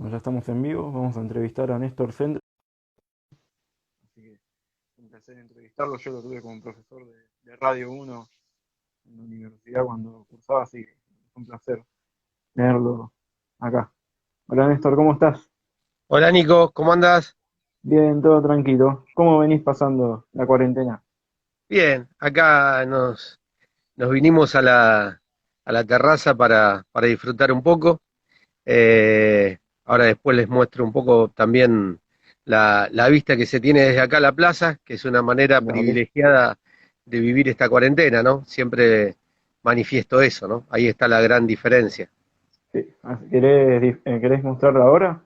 Bueno, ya estamos en vivo, vamos a entrevistar a Néstor Centro. Así que un placer entrevistarlo, yo lo tuve como profesor de Radio Uno en la universidad cuando cursaba, así que es un placer tenerlo acá. Hola Néstor, ¿cómo estás? Hola Nico, ¿cómo andás? Bien, todo tranquilo. ¿Cómo venís pasando la cuarentena? Bien, acá nos vinimos a la terraza para disfrutar un poco. Ahora después les muestro un poco también la vista que se tiene desde acá a la plaza, que es una manera Dale. privilegiada de vivir esta cuarentena, ¿no? Siempre manifiesto eso, ¿no? Ahí está la gran diferencia. Sí. ¿Querés mostrarla ahora?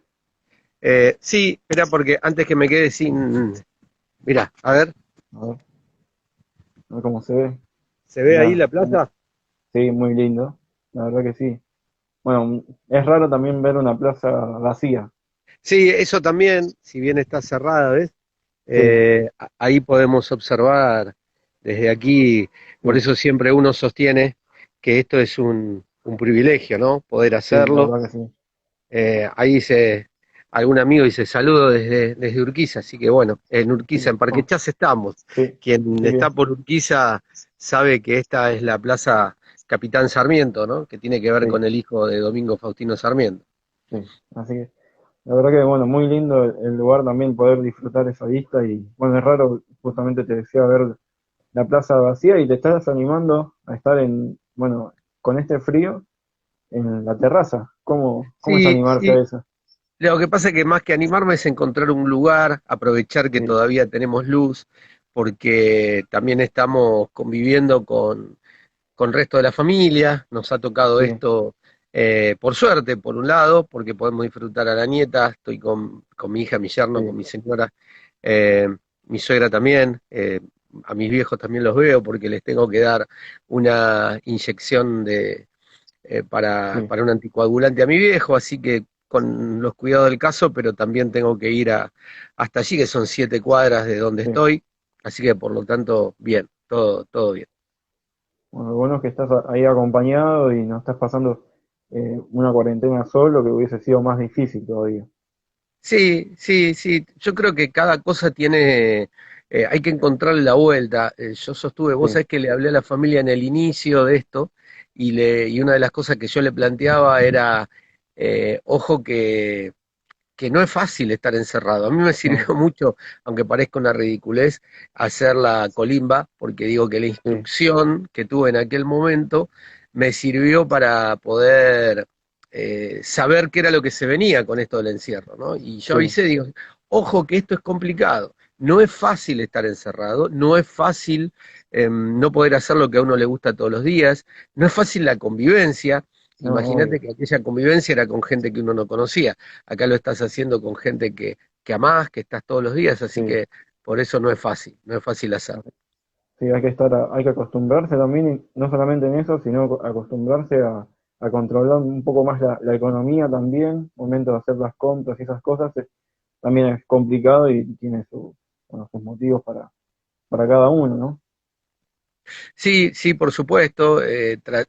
Sí, espera, porque antes que me quede sin... Mirá, a ver, A ver cómo se ve. ¿se ve ahí Mirá, la plaza? sí, muy lindo. La verdad que sí. Bueno, es raro también ver una plaza vacía. Sí, eso también, si bien está cerrada, ¿ves? Sí, Ahí podemos observar desde aquí, por sí, eso siempre uno sostiene que esto es un privilegio, ¿no? Poder sí, la hacerlo. verdad que sí. Ahí dice algún amigo dice saludo desde Urquiza, así que bueno, en Urquiza, Sí, en Parque oh, Chas estamos. sí, Quien así está que, por Urquiza sabe que esta es la Plaza Capitán Sarmiento, ¿no? Que tiene que ver sí, con el hijo de Domingo Faustino Sarmiento. sí. Así que, la verdad que, bueno, muy lindo el lugar también poder disfrutar esa vista y, bueno, es raro, justamente te decía ver la plaza vacía y te estás animando a estar bueno, con este frío en la terraza. ¿Cómo es Sí, animarse a sí, eso? lo que pasa es que más que animarme es encontrar un lugar, aprovechar que Sí, todavía tenemos luz, porque también estamos conviviendo con el resto de la familia, nos ha tocado sí, esto por suerte, por un lado, porque podemos disfrutar a la nieta, estoy con mi hija, mi yerno, con sí, mi señora, eh, mi suegra también, a mis viejos también los veo porque les tengo que dar una inyección sí, para un anticoagulante a mi viejo, así que con los cuidados del caso, pero también tengo que ir hasta allí, que son 7 cuadras de donde sí. estoy, así que por lo tanto, bien, todo bien. Bueno, lo bueno es que estás ahí acompañado y no estás pasando una cuarentena solo, que hubiese sido más difícil todavía. Sí, sí, sí, yo creo que cada cosa tiene, hay que encontrarle la vuelta. Yo sostuve, vos Sí, sabés que le hablé a la familia en el inicio de esto y una de las cosas que yo le planteaba era, ojo que no es fácil estar encerrado. A mí me sirvió no, mucho, aunque parezca una ridiculez, hacer la colimba, porque digo que la sí, instrucción que tuve en aquel momento me sirvió para poder saber qué era lo que se venía con esto del encierro, ¿no? Y yo sí, avisé, digo, ojo que esto es complicado. No es fácil estar encerrado, no es fácil no poder hacer lo que a uno le gusta todos los días, no es fácil la convivencia. no, Imagínate obvio, que aquella convivencia era con gente que uno no conocía. Acá lo estás haciendo con gente que amás, que estás todos los días, así sí. que por eso no es fácil, no es fácil hacer. Sí, hay que hay que acostumbrarse también, y no solamente en eso, sino acostumbrarse a controlar un poco más la economía también, momento de hacer las compras y esas cosas, también es complicado y tiene bueno, sus motivos para cada uno, ¿no? Sí, sí, por supuesto,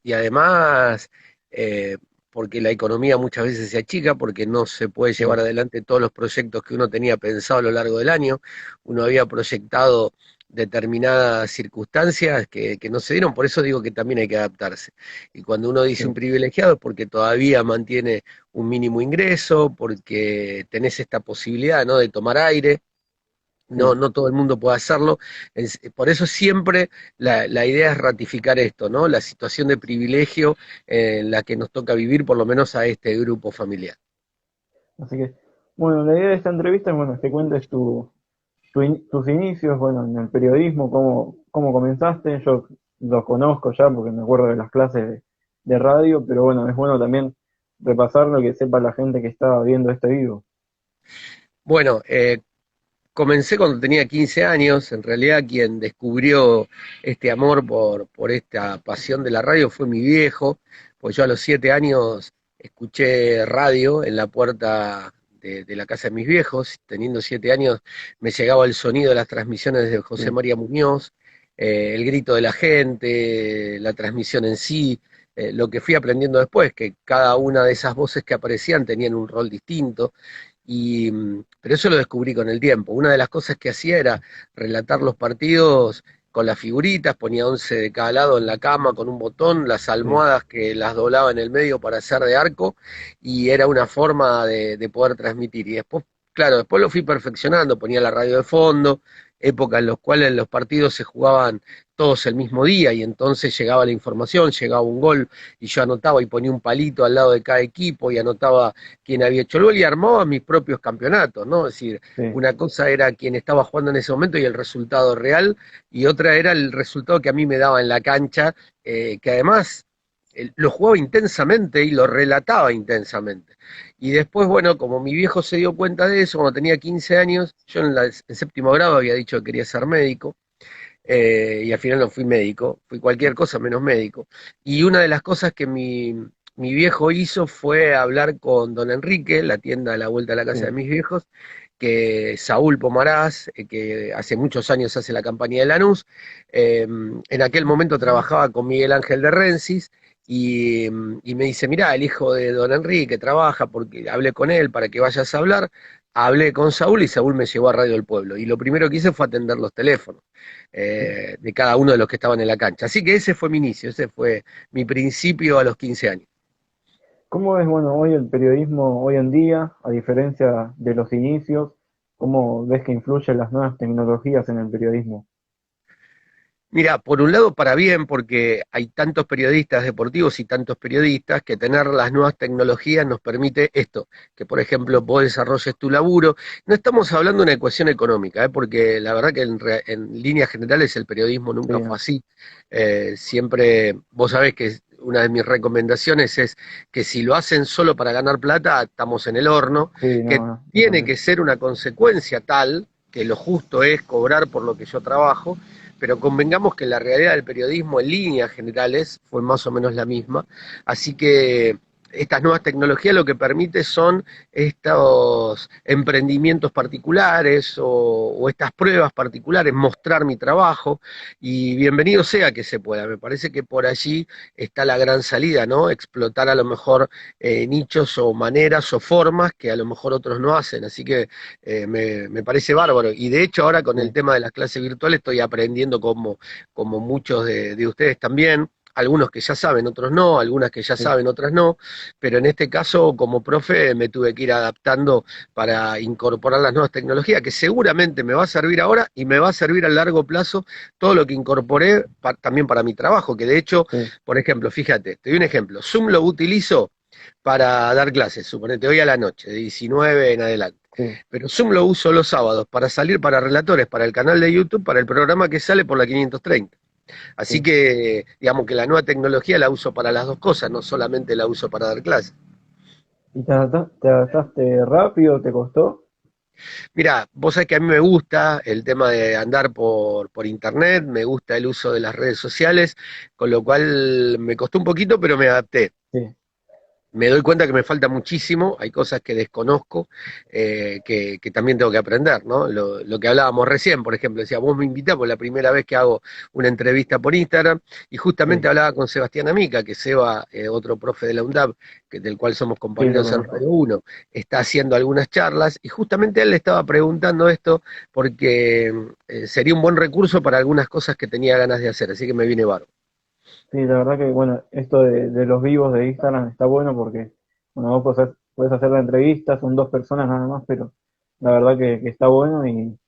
y además, eh, porque la economía muchas veces se achica, porque no se puede Sí, llevar adelante todos los proyectos que uno tenía pensado a lo largo del año. Uno había proyectado determinadas circunstancias que no se dieron, por eso digo que también hay que adaptarse. Y cuando uno dice un sí, privilegiado es porque todavía mantiene un mínimo ingreso, porque tenés esta posibilidad, ¿no?, de tomar aire. No, sí. no todo el mundo puede hacerlo. Por eso siempre la idea es ratificar esto, ¿no? La situación de privilegio en la que nos toca vivir, por lo menos a este grupo familiar. Así que, bueno, la idea de esta entrevista es, bueno, que cuentes tus inicios, bueno, en el periodismo, cómo comenzaste. Yo los conozco ya porque me acuerdo de las clases de radio, pero bueno, es bueno también repasarlo y que sepa la gente que está viendo este vivo. Bueno, comencé cuando tenía 15 años. En realidad quien descubrió este amor por esta pasión de la radio fue mi viejo, pues yo a los 7 años escuché radio en la puerta de la casa de mis viejos. Teniendo 7 años me llegaba el sonido de las transmisiones de José Sí, María Muñoz, el grito de la gente, la transmisión en sí. lo que fui aprendiendo después, que cada una de esas voces que aparecían tenían un rol distinto. Pero eso lo descubrí con el tiempo. Una de las cosas que hacía era relatar los partidos con las figuritas, ponía 11 de cada lado en la cama con un botón, las Sí. almohadas que las doblaba en el medio para hacer de arco, y era una forma de poder transmitir. Y después, claro, después lo fui perfeccionando, ponía la radio de fondo, época en las cuales los partidos se jugaban todos el mismo día y entonces llegaba la información, llegaba un gol y yo anotaba y ponía un palito al lado de cada equipo y anotaba quién había hecho el gol y armaba mis propios campeonatos, ¿no? Es decir, Sí. una cosa era quien estaba jugando en ese momento y el resultado real, y otra era el resultado que a mí me daba en la cancha, que además lo jugaba intensamente y lo relataba intensamente. Y después, bueno, como mi viejo se dio cuenta de eso, cuando tenía 15 años, yo en séptimo grado había dicho que quería ser médico, y al final no fui médico, fui cualquier cosa menos médico. Y una de las cosas que mi viejo hizo fue hablar con don Enrique, la tienda a la vuelta de la casa de Sí. mis viejos, que Saúl Pomarás, que hace muchos años hace la campaña de Lanús, en aquel momento trabajaba con Miguel Ángel de Rensis, y me dice, mirá, el hijo de don Enrique trabaja, porque hablé con él para que vayas a hablar. Hablé con Saúl y Saúl me llevó a Radio del Pueblo. Y lo primero que hice fue atender los teléfonos de cada uno de los que estaban en la cancha. Así que ese fue mi inicio, ese fue mi principio a los 15 años. ¿Cómo ves, bueno, hoy el periodismo hoy en día, a diferencia de los inicios, cómo ves que influyen las nuevas tecnologías en el periodismo? Mira, por un lado para bien, porque hay tantos periodistas deportivos y tantos periodistas que tener las nuevas tecnologías nos permite esto, que por ejemplo vos desarrolles tu laburo. No estamos hablando de una ecuación económica, porque la verdad que en líneas generales el periodismo Sí, nunca fue así. Siempre, vos sabés que una de mis recomendaciones es que si lo hacen solo para ganar plata, estamos en el horno, sí, que no, no, tiene totalmente. que ser una consecuencia tal que lo justo es cobrar por lo que yo trabajo, pero convengamos que la realidad del periodismo en líneas generales fue más o menos la misma, así que estas nuevas tecnologías lo que permite son estos emprendimientos particulares o estas pruebas particulares, mostrar mi trabajo, y bienvenido sea que se pueda. Me parece que por allí está la gran salida, ¿no? Explotar a lo mejor nichos o maneras o formas que a lo mejor otros no hacen, así que me parece bárbaro. Y de hecho ahora con el Sí, tema de las clases virtuales estoy aprendiendo como muchos de ustedes también, algunos que ya saben, otros no, algunas que ya sí. saben, otras no, pero en este caso como profe me tuve que ir adaptando para incorporar las nuevas tecnologías, que seguramente me va a servir ahora y me va a servir a largo plazo todo lo que incorporé también para mi trabajo, que de hecho, Sí, por ejemplo, fíjate, te doy un ejemplo, Zoom lo utilizo para dar clases, suponete hoy a la noche, de 19 en adelante. sí. Pero Zoom lo uso los sábados para salir para relatores, para el canal de YouTube, para el programa que sale por la 530. Así Sí. que, digamos que la nueva tecnología la uso para las dos cosas, no solamente la uso para dar clases. ¿Y te adaptaste rápido? ¿Te costó? Mira, vos sabés que a mí me gusta el tema de andar por internet, me gusta el uso de las redes sociales, con lo cual me costó un poquito, pero me adapté. Sí, Me doy cuenta que me falta muchísimo, hay cosas que desconozco, que también tengo que aprender, ¿no? Lo que hablábamos recién, por ejemplo, decía, vos me invitás por la primera vez que hago una entrevista por Instagram, y justamente sí, hablaba con Sebastián Amica, que Seba, otro profe de la UNDAP, del cual somos sí, lo compañeros en conozco. Radio 1, está haciendo algunas charlas, y justamente a él le estaba preguntando esto, porque sería un buen recurso para algunas cosas que tenía ganas de hacer, así que me viene bárbaro. Sí, la verdad que, bueno, esto de los vivos de Instagram está bueno porque, bueno, vos podés hacer la entrevista, son dos personas nada más, pero la verdad que está bueno. Y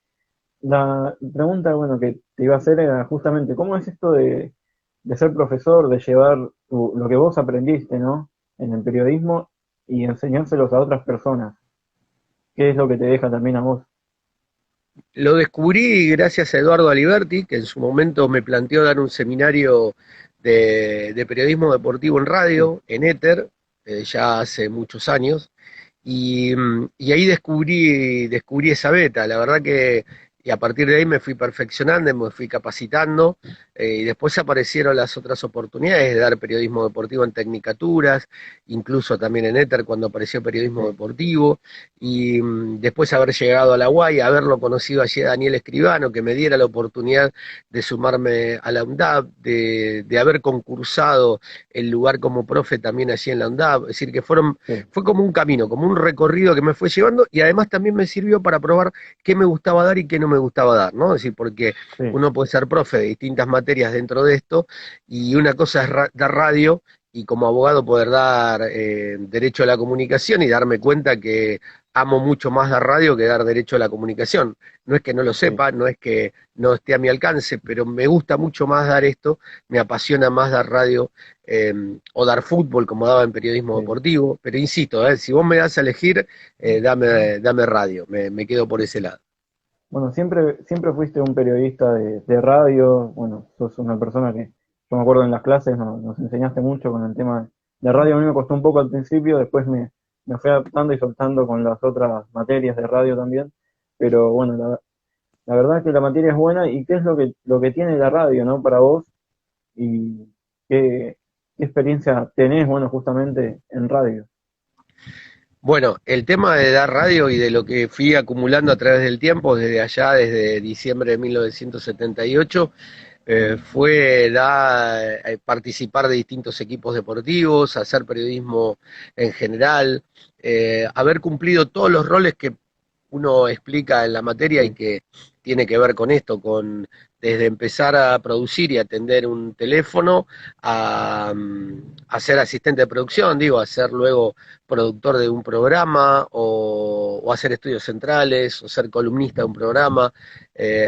la pregunta, bueno, que te iba a hacer era justamente, ¿cómo es esto de ser profesor, de llevar lo que vos aprendiste, ¿no? En el periodismo y enseñárselos a otras personas? ¿Qué es lo que te deja también a vos? Lo descubrí gracias a Eduardo Aliberti, que en su momento me planteó dar un seminario de periodismo deportivo en Sí, radio, en Éter, ya hace muchos años, y ahí descubrí esa beta. La verdad que y a partir de ahí me fui perfeccionando, me fui capacitando, y después aparecieron las otras oportunidades de dar periodismo deportivo en Tecnicaturas, incluso también en Éter cuando apareció periodismo Sí, deportivo, y después haber llegado a la UAI, haberlo conocido allí a Daniel Escribano, que me diera la oportunidad de sumarme a la UNDAB, de haber concursado el lugar como profe también allí en la UNDAB, es decir, que sí, fue como un camino, como un recorrido que me fue llevando y además también me sirvió para probar qué me gustaba dar y qué no me gustaba dar, ¿no? Es decir, porque sí, uno puede ser profe de distintas materias dentro de esto y una cosa es dar radio y como abogado poder dar derecho a la comunicación y darme cuenta que amo mucho más dar radio que dar derecho a la comunicación. No es que no lo sí, sepa, no es que no esté a mi alcance, pero me gusta mucho más dar esto, me apasiona más dar radio eh, o dar fútbol como daba en periodismo sí. deportivo, pero insisto, si vos me das a elegir, dame radio, me quedo por ese lado. Bueno, siempre fuiste un periodista de radio, bueno, sos una persona que, yo me acuerdo en las clases nos enseñaste mucho con el tema de radio, a mí me costó un poco al principio, después me fui adaptando y soltando con las otras materias de radio también, pero bueno, la verdad es que la materia es buena y qué es lo que tiene la radio, ¿no? Para vos y qué experiencia tenés, bueno, justamente en radio. Bueno, el tema de dar radio y de lo que fui acumulando a través del tiempo, desde allá, desde diciembre de 1978, fue participar de distintos equipos deportivos, hacer periodismo en general, haber cumplido todos los roles que uno explica en la materia y Sí, que tiene que ver con esto, con desde empezar a producir y atender un teléfono a ser asistente de producción, digo, a ser luego productor de un programa o hacer estudios centrales o ser columnista de un programa,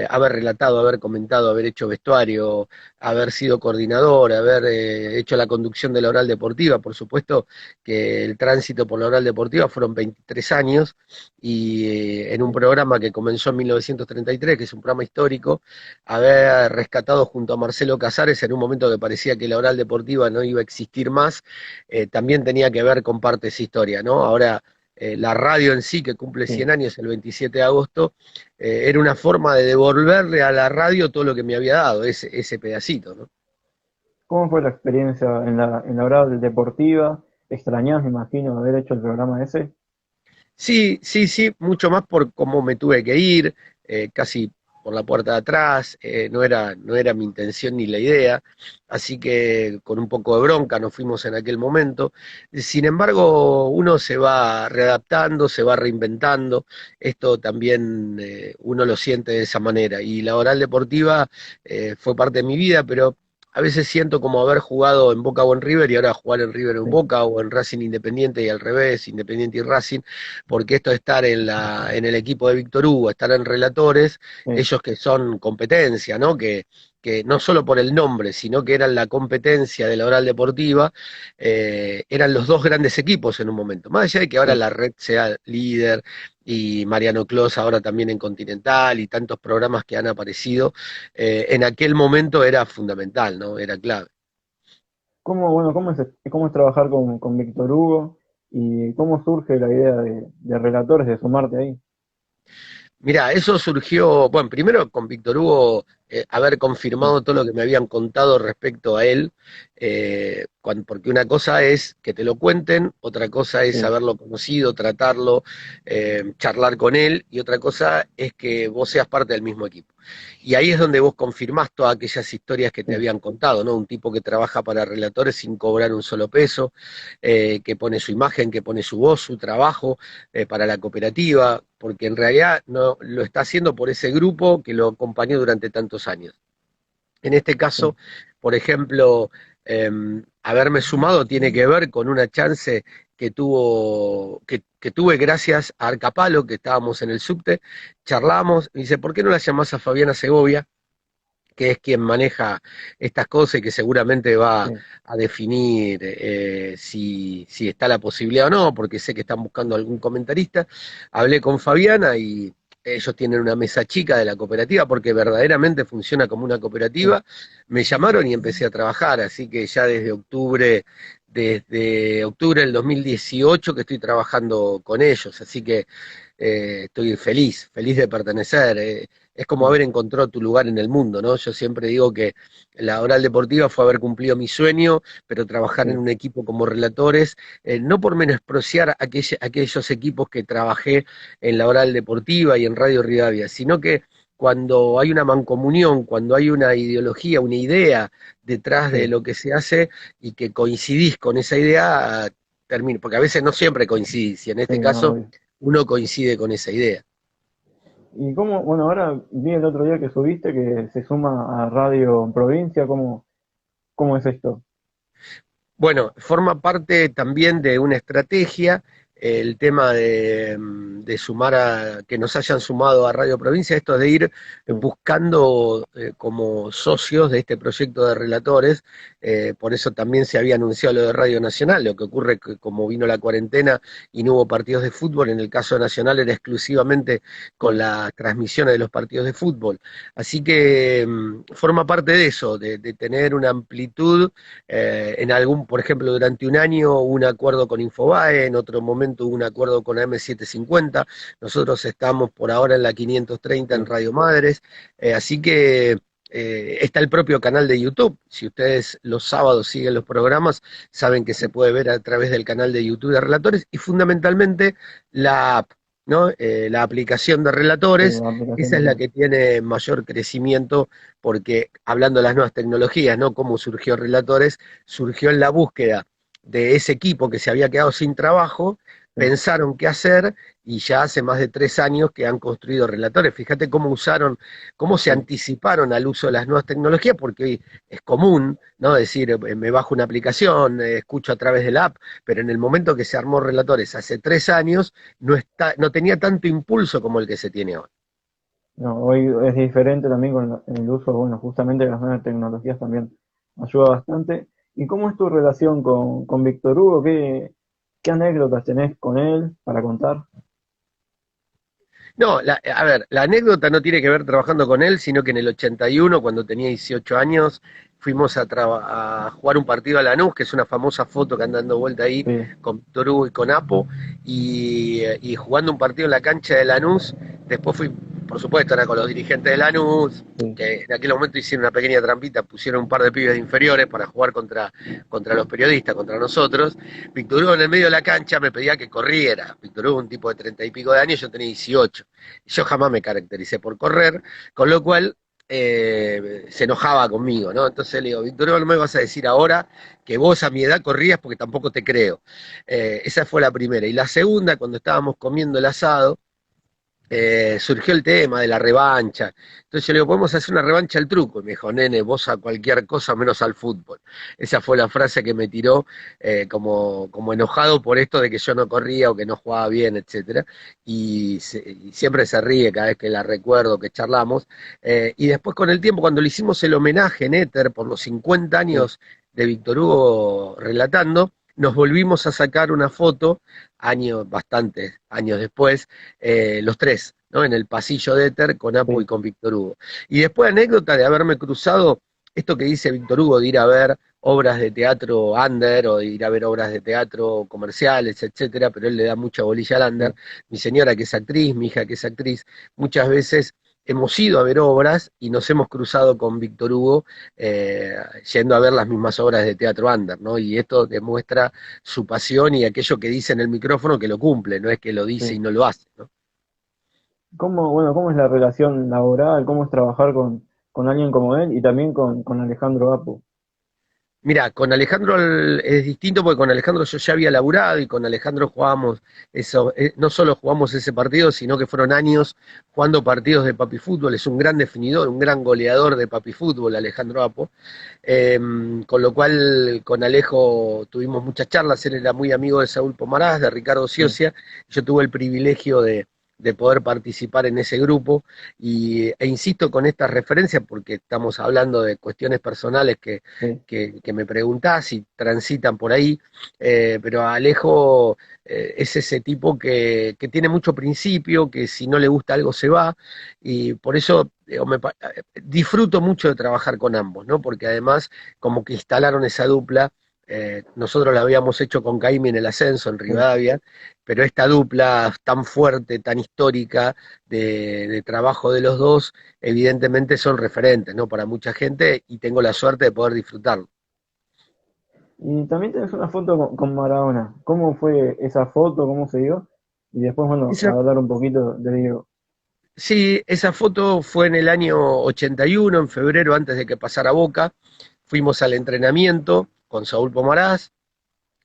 haber relatado, haber comentado, haber hecho vestuario, haber sido coordinador, haber hecho la conducción de la oral deportiva, por supuesto que el tránsito por la oral deportiva fueron 23 años y en un sí. programa que comenzó en 1933, que es un programa histórico, haber rescatado junto a Marcelo Casares en un momento que parecía que la oral deportiva no iba a existir más, también tenía que ver con parte de esa historia, ¿no? Ahora, la radio en sí, que cumple Sí. 100 años el 27 de agosto, era una forma de devolverle a la radio todo lo que me había dado, ese pedacito, ¿no? ¿Cómo fue la experiencia en la hora deportiva? ¿Extrañás, me imagino, haber hecho el programa ese? Sí, sí, sí, mucho más por cómo me tuve que ir, casi por la puerta de atrás, no era mi intención ni la idea, así que con un poco de bronca nos fuimos en aquel momento. Sin embargo, uno se va readaptando, se va reinventando, esto también uno lo siente de esa manera, y la oral deportiva fue parte de mi vida, pero a veces siento como haber jugado en Boca o en River y ahora jugar en River o en Sí, Boca o en Racing Independiente y al revés, Independiente y Racing, porque esto de estar en el equipo de Víctor Hugo, estar en relatores, sí, ellos que son competencia, ¿no? Que no solo por el nombre, sino que eran la competencia de la oral deportiva, eran los dos grandes equipos en un momento. Más allá de que ahora sí. la red sea líder y Mariano Clos ahora también en Continental y tantos programas que han aparecido, en aquel momento era fundamental, ¿no? Era clave. Bueno, cómo es trabajar con Víctor Hugo y cómo surge la idea de relatores, de sumarte ahí? Mira, eso surgió, bueno, primero con Víctor Hugo, haber Sí, confirmado todo lo que me habían contado respecto a él, porque una cosa es que te lo cuenten, otra cosa es sí, haberlo conocido, tratarlo, charlar con él, y otra cosa es que vos seas parte del mismo equipo. Y ahí es donde vos confirmás todas aquellas historias que te sí, habían contado, ¿no? Un tipo que trabaja para relatores sin cobrar un solo peso, que pone su imagen, que pone su voz, su trabajo para la cooperativa, porque en realidad no lo está haciendo por ese grupo que lo acompañó durante tantos años. En este sí, caso, por ejemplo, eh, haberme sumado tiene que ver con una chance que tuve gracias a Arcapalo, que estábamos en el subte, charlamos, y dice, ¿por qué no la llamás a Fabiana Segovia? Que es quien maneja estas cosas y que seguramente va sí, a definir si está la posibilidad o no, porque sé que están buscando algún comentarista. Hablé con Fabiana y ellos tienen una mesa chica de la cooperativa porque verdaderamente funciona como una sí. cooperativa. Me llamaron y empecé a trabajar, así que ya desde octubre del 2018 que estoy trabajando con ellos, así que estoy feliz, feliz de pertenecer. Es como haber encontrado tu lugar en el mundo, ¿no? Yo siempre digo que la Oral Deportiva fue haber cumplido mi sueño, pero trabajar en Sí, un equipo como relatores, no por menospreciar aquellos equipos que trabajé en la Oral Deportiva y en Radio Rivadavia, sino que cuando hay una mancomunión, cuando hay una ideología, una idea detrás de sí, lo que se hace y que coincidís con esa idea, termina, porque a veces no siempre coincidís, y en sí, este no, caso obvio. uno coincide con esa idea. Y cómo, bueno, ahora vi el otro día que subiste que se suma a Radio Provincia, ¿cómo es esto? Bueno, forma parte también de una estrategia el tema de sumar a, que nos hayan sumado a Radio Provincia, esto de ir Sí, buscando como socios de este proyecto de relatores, por eso también se había anunciado lo de Radio Nacional, lo que ocurre que como vino la cuarentena y no hubo partidos de fútbol, en el caso de Nacional era exclusivamente con sí, las transmisiones de los partidos de fútbol. Así que forma parte de eso, de tener una amplitud en algún, por ejemplo, durante un año hubo un acuerdo con Infobae, en otro momento hubo un acuerdo con AM750, nosotros estamos por ahora en la 530 en sí. Radio Madres, así que está el propio canal de YouTube. Si ustedes los sábados siguen los programas, saben que se puede ver a través del canal de YouTube de Relatores y fundamentalmente la app, ¿no? La aplicación de Sí, Relatores, la aplicación esa de es la radio. que tiene mayor crecimiento porque hablando de las nuevas tecnologías, ¿no? Cómo surgió Relatores, surgió en la búsqueda de ese equipo que se había quedado sin trabajo, Sí, pensaron qué hacer y ya hace más de 3 años que han construido relatores. Fíjate cómo usaron, cómo se sí. anticiparon al uso de las nuevas tecnologías, porque hoy es común, ¿no? Decir, me bajo una aplicación, escucho a través de la app, pero en el momento que se armó relatores hace 3 años, no tenía tanto impulso como el que se tiene ahora. No, hoy es diferente también con el uso, bueno, justamente de las nuevas tecnologías también ayuda bastante. ¿Y cómo es tu relación con Víctor Hugo? ¿Qué anécdotas tenés con él para contar? No, a ver, la anécdota no tiene que ver trabajando con él, sino que en el 81, cuando tenía 18 años, fuimos a jugar un partido a Lanús, que es una famosa foto que anda dando vuelta ahí Sí, con Víctor Hugo y con Apo, y jugando un partido en la cancha de Lanús, después fui, por supuesto, era con los dirigentes de Lanús, sí, que en aquel momento hicieron una pequeña trampita, pusieron un par de pibes de inferiores para jugar contra los periodistas, contra nosotros. Víctor Hugo en el medio de la cancha me pedía que corriera. Víctor Hugo, un tipo de 30 y pico de años, yo tenía 18. Yo jamás me caractericé por correr, con lo cual se enojaba conmigo, ¿no? Entonces le digo, Víctor Hugo, no me vas a decir ahora que vos a mi edad corrías porque tampoco te creo. Esa fue la primera. Y la segunda, cuando estábamos comiendo el asado, surgió el tema de la revancha. Entonces yo le digo, podemos hacer una revancha al truco. Y me dijo, nene, vos a cualquier cosa menos al fútbol. Esa fue la frase que me tiró como enojado por esto de que yo no corría o que no jugaba bien, etcétera. Y siempre se ríe cada vez que la recuerdo, que charlamos. Y después con el tiempo, cuando le hicimos el homenaje en Éter por los 50 sí, años de Víctor Hugo relatando, nos volvimos a sacar una foto años, bastantes años después, los tres, ¿no? En el pasillo de Éter con Apu y sí, con Víctor Hugo. Y después anécdota de haberme cruzado esto que dice Víctor Hugo, de ir a ver obras de teatro under o de ir a ver obras de teatro comerciales, etcétera, pero él le da mucha bolilla al under. sí. Mi señora que es actriz, mi hija que es actriz, muchas veces hemos ido a ver obras y nos hemos cruzado con Víctor Hugo eh, yendo a ver las mismas obras de teatro under, ¿no? Y esto demuestra su pasión y aquello que dice en el micrófono que lo cumple, no es que lo dice y Sí. no lo hace, ¿no? ¿Cómo es la relación laboral? ¿Cómo es trabajar con alguien como él y también con Alejandro Apu? Mira, con Alejandro es distinto porque con Alejandro yo ya había laburado y con Alejandro jugábamos eso, no solo jugamos ese partido, sino que fueron años jugando partidos de papi fútbol, es un gran definidor, un gran goleador de papi fútbol, Alejandro Apo. Eh, con lo cual con Alejo tuvimos muchas charlas, él era muy amigo de Saúl Pomarás, de Ricardo Sí, Ciocia, yo tuve el privilegio de poder participar en ese grupo e insisto con estas referencias porque estamos hablando de cuestiones personales sí, que me preguntás si transitan por ahí, pero Alejo es ese tipo que tiene mucho principio, que si no le gusta algo se va, y por eso digo, disfruto mucho de trabajar con ambos, ¿no? Porque además como que instalaron esa dupla nosotros la habíamos hecho con Caimi en el ascenso, en sí. Rivadavia, pero esta dupla tan fuerte, tan histórica de trabajo de los dos, evidentemente son referentes, ¿no? Para mucha gente y tengo la suerte de poder disfrutarlo. Y también tenés una foto con Maradona. ¿Cómo fue esa foto? ¿Cómo se dio? Y después, bueno, Esa, hablar un poquito de Diego. sí, esa foto fue en el año 81, en febrero, antes de que pasara Boca. Fuimos al entrenamiento con Saúl Pomarás.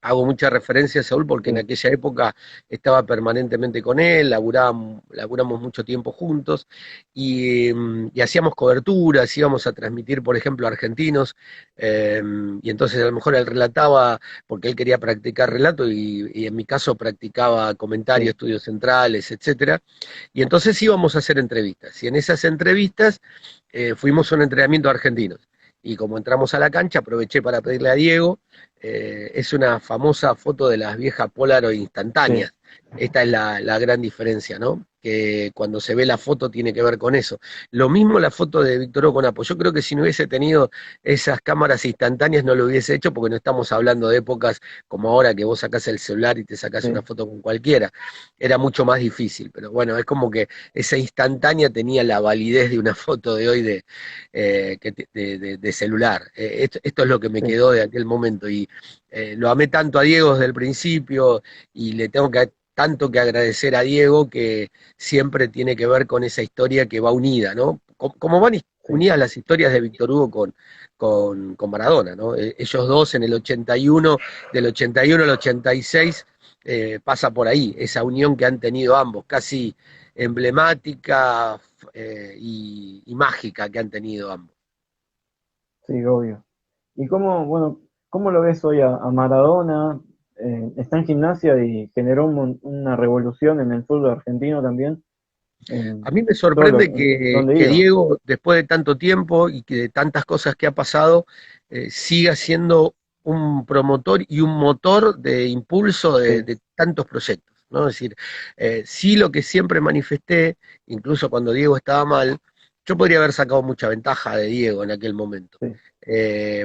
Hago mucha referencia a Saúl porque en Sí, aquella época estaba permanentemente con él, laburamos mucho tiempo juntos y hacíamos coberturas, íbamos a transmitir, por ejemplo, a argentinos, eh, y entonces a lo mejor él relataba porque él quería practicar relato y en mi caso practicaba comentario, sí. estudios centrales, etcétera, y entonces íbamos a hacer entrevistas, y en esas entrevistas fuimos a un entrenamiento a argentinos. Y como entramos a la cancha, aproveché para pedirle a Diego, es una famosa foto de las viejas Polaroid Sí. instantáneas. Esta es la gran diferencia, ¿no? Que cuando se ve la foto tiene que ver con eso. Lo mismo la foto de Víctor Hugo con Apo. Yo creo que si no hubiese tenido esas cámaras instantáneas no lo hubiese hecho porque no estamos hablando de épocas como ahora que vos sacás el celular y te sacás una Sí, foto con cualquiera. Era mucho más difícil, pero bueno, es como que esa instantánea tenía la validez de una foto de hoy de celular. Esto es lo que me sí. quedó de aquel momento y lo amé tanto a Diego desde el principio y le tengo tanto que agradecer a Diego que siempre tiene que ver con esa historia que va unida, ¿no? Como van Sí. unidas las historias de Víctor Hugo con Maradona, ¿no? Ellos dos en el 81, del 81 al 86, pasa por ahí, esa unión que han tenido ambos, casi emblemática y mágica que han tenido ambos. Sí, obvio. ¿Y cómo, bueno, cómo lo ves hoy a Maradona? Está en Gimnasia y generó una revolución en el fútbol argentino también, A mí me en todo sorprende donde que iba. Diego, después de tanto tiempo y que de tantas cosas que ha pasado, siga siendo un promotor y un motor de impulso Sí, de tantos proyectos, ¿no? Es decir, sí lo que siempre manifesté, incluso cuando Diego estaba mal, yo podría haber sacado mucha ventaja de Diego en aquel momento. sí,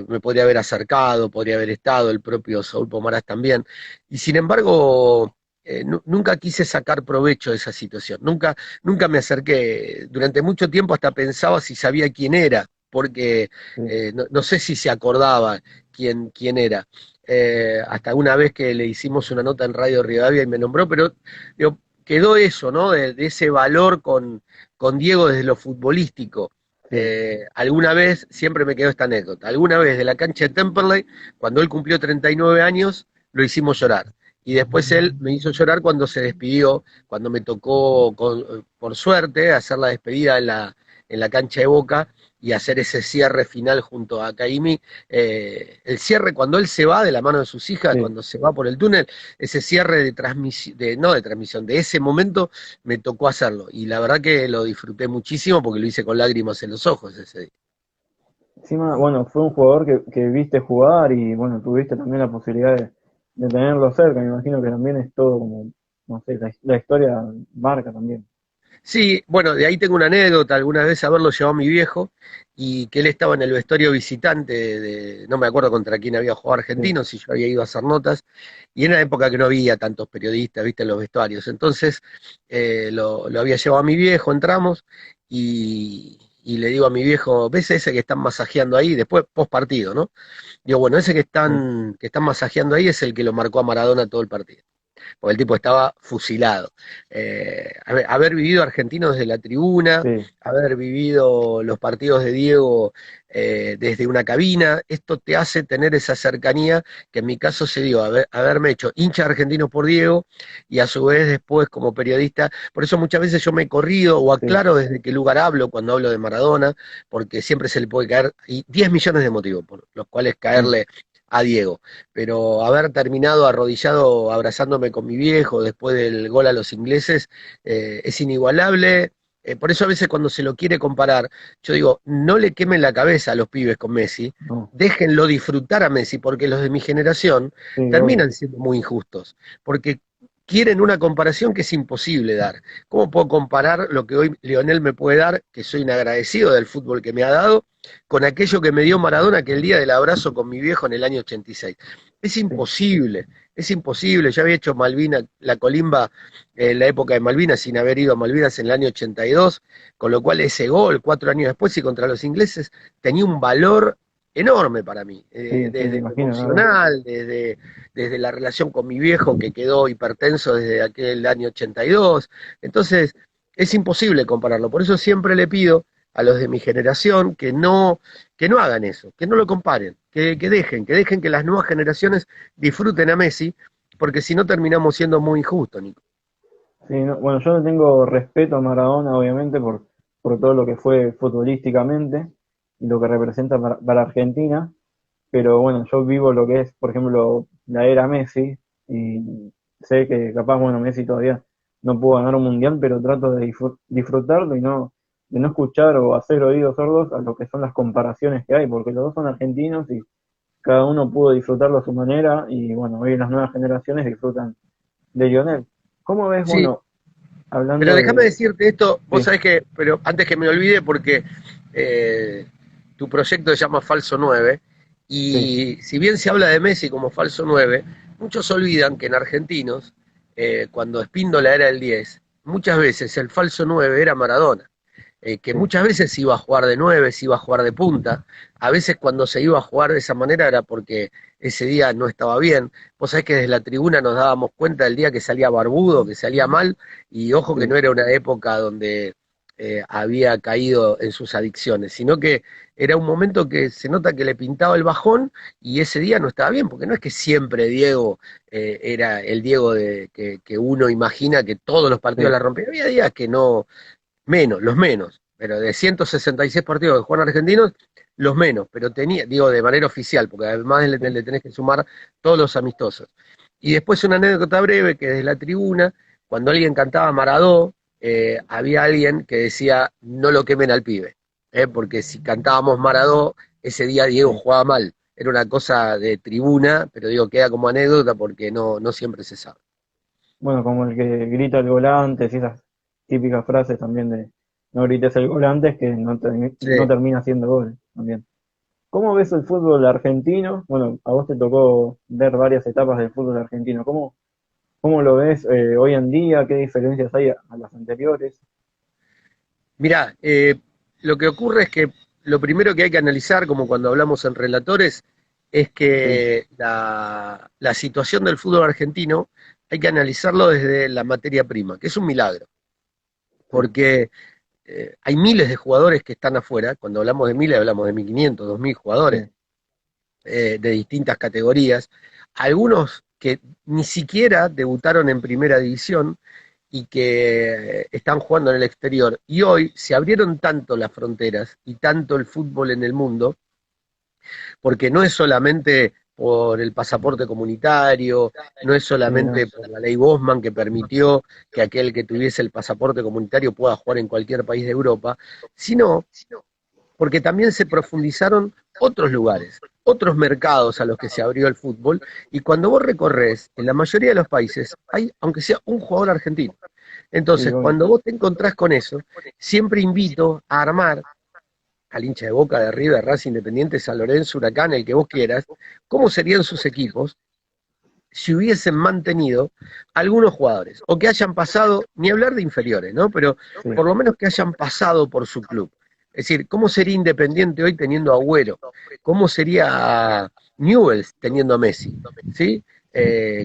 Me podría haber acercado, podría haber estado, el propio Saúl Pomarás también. Y sin embargo, nunca quise sacar provecho de esa situación. Nunca me acerqué. Durante mucho tiempo hasta pensaba si sabía quién era, porque sí, no sé si se acordaba quién era. Hasta una vez que le hicimos una nota en Radio Rivadavia y me nombró, pero digo, quedó eso, ¿no? De ese valor con Diego desde lo futbolístico. sí. Alguna vez, siempre me quedó esta anécdota, alguna vez de la cancha de Temperley, cuando él cumplió 39 años, lo hicimos llorar. Y después él me hizo llorar cuando se despidió, cuando me tocó, por suerte, hacer la despedida en la cancha de Boca y hacer ese cierre final junto a Caimi. El cierre cuando él se va de la mano de sus hijas, Sí. cuando se va por el túnel, ese cierre de transmisión, no de transmisión, de ese momento me tocó hacerlo. Y la verdad que lo disfruté muchísimo porque lo hice con lágrimas en los ojos ese día. Encima, bueno, fue un jugador que viste jugar y bueno, tuviste también la posibilidad de tenerlo cerca. Me imagino que también es todo como, no sé, la historia marca también. Sí, bueno, de ahí tengo una anécdota, alguna vez haberlo llevado a mi viejo y que él estaba en el vestuario visitante no me acuerdo contra quién había jugado Sí, Argentino, si yo había ido a hacer notas, y en una época que no había tantos periodistas, viste, en los vestuarios. Entonces lo había llevado a mi viejo, entramos y le digo a mi viejo, ¿ves ese que están masajeando ahí? Después, post partido, ¿no? Digo, bueno, ese sí, que están masajeando ahí es el que lo marcó a Maradona todo el partido porque el tipo estaba fusilado. Haber vivido argentinos desde la tribuna, sí. haber vivido los partidos de Diego desde una cabina, esto te hace tener esa cercanía que en mi caso se dio, haberme hecho hincha argentino por Diego y a su vez después como periodista, por eso muchas veces yo me he corrido o Sí. aclaro desde qué lugar hablo cuando hablo de Maradona, porque siempre se le puede caer, y 10 millones de motivos por los cuales Mm. caerle a Diego, pero haber terminado arrodillado abrazándome con mi viejo después del gol a los ingleses es inigualable. Por eso a veces cuando se lo quiere comparar, yo digo, no le quemen la cabeza a los pibes con Messi, No, déjenlo disfrutar a Messi, porque los de mi generación sí, obvio. terminan siendo muy injustos, porque quieren una comparación que es imposible dar. ¿Cómo puedo comparar lo que hoy Lionel me puede dar, que soy un agradecido del fútbol que me ha dado, con aquello que me dio Maradona aquel día del abrazo con mi viejo en el año 86? Es Sí, imposible, es imposible. Yo había hecho Malvinas, la colimba en la época de Malvinas, sin haber ido a Malvinas en el año 82, con lo cual ese gol, 4 años después y contra los ingleses, tenía un valor enorme para mí, sí, sí, me desde lo imagino, la verdad. emocional, desde la relación con mi viejo que quedó hipertenso desde aquel año 82. Entonces, es imposible compararlo. Por eso siempre le pido a los de mi generación que no hagan eso, que no lo comparen, que dejen que las nuevas generaciones disfruten a Messi, porque si no terminamos siendo muy injustos, Nico. Sí, bueno, yo le tengo respeto a Maradona, obviamente, por todo lo que fue futbolísticamente y lo que representa para Argentina, pero bueno, yo vivo lo que es, por ejemplo, la era Messi y sé que capaz, bueno, Messi todavía no pudo ganar un mundial, pero trato de disfrutarlo y de no escuchar o hacer oídos sordos a lo que son las comparaciones que hay, porque los dos son argentinos y cada uno pudo disfrutarlo a su manera y bueno, hoy las nuevas generaciones disfrutan de Lionel. ¿Cómo ves, Sí, bueno, pero hablando déjame de... decirte esto, vos Sí, sabés que, pero antes que me olvide, porque eh, tu proyecto se llama Falso 9, sí, y si bien se habla de Messi como falso 9, muchos olvidan que en Argentinos, cuando Espíndola era el 10, muchas veces el falso 9 era Maradona, que sí, muchas veces iba a jugar de 9, se iba a jugar de punta, a veces cuando se iba a jugar de esa manera era porque ese día no estaba bien. Vos sabés que desde la tribuna nos dábamos cuenta del día que salía barbudo, que salía mal, y ojo que no sí, era una época donde había caído en sus adicciones, sino que era un momento que se nota que le pintaba el bajón y ese día no estaba bien, porque no es que siempre Diego era el Diego que uno imagina que todos los partidos sí, la rompía. Había días que no, menos, los menos, pero de 166 partidos que juegan argentinos, los menos, pero tenía, digo, de manera oficial, porque además sí. le tenés que sumar todos los amistosos. Y después una anécdota breve que desde la tribuna, cuando alguien cantaba Maradó, había alguien que decía, no lo quemen al pibe, porque si cantábamos Maradó, ese día Diego Sí. jugaba mal. Era una cosa de tribuna, pero digo, queda como anécdota porque no siempre se sabe. Bueno, como el que grita el volante, y esas típicas frases también de no grites el volante, que Sí. no termina haciendo gol también. ¿Cómo ves el fútbol argentino? Bueno, a vos te tocó ver varias etapas del fútbol argentino. ¿Cómo lo ves hoy en día? ¿Qué diferencias hay a las anteriores? Mirá, lo que ocurre es que lo primero que hay que analizar, como cuando hablamos en relatores, es Sí, que la situación del fútbol argentino hay que analizarlo desde la materia prima, que es un milagro, sí, porque hay miles de jugadores que están afuera, cuando hablamos de miles hablamos de 1.500, 2.000 sí, jugadores de distintas categorías, algunos que ni siquiera debutaron en primera división y que están jugando en el exterior. Y hoy se abrieron tanto las fronteras y tanto el fútbol en el mundo, porque no es solamente por el pasaporte comunitario, no es sí, no, solamente por la ley Bosman que permitió que aquel que tuviese el pasaporte comunitario pueda jugar en cualquier país de Europa, sino porque también se profundizaron otros lugares, otros mercados a los que se abrió el fútbol, y cuando vos recorres, en la mayoría de los países hay, aunque sea un jugador argentino. sí, Entonces, obvio. cuando vos te encontrás con eso, siempre invito a armar al hincha de Boca, de River, Racing Independiente, San Lorenzo, Huracán, el que vos quieras, cómo serían sus equipos si hubiesen mantenido algunos jugadores, o que hayan pasado, ni hablar de inferiores, ¿no? Pero Sí, por lo menos que hayan pasado por su club. Es decir, ¿cómo sería Independiente hoy teniendo a Agüero? ¿Cómo sería Newell's teniendo a Messi? ¿Sí?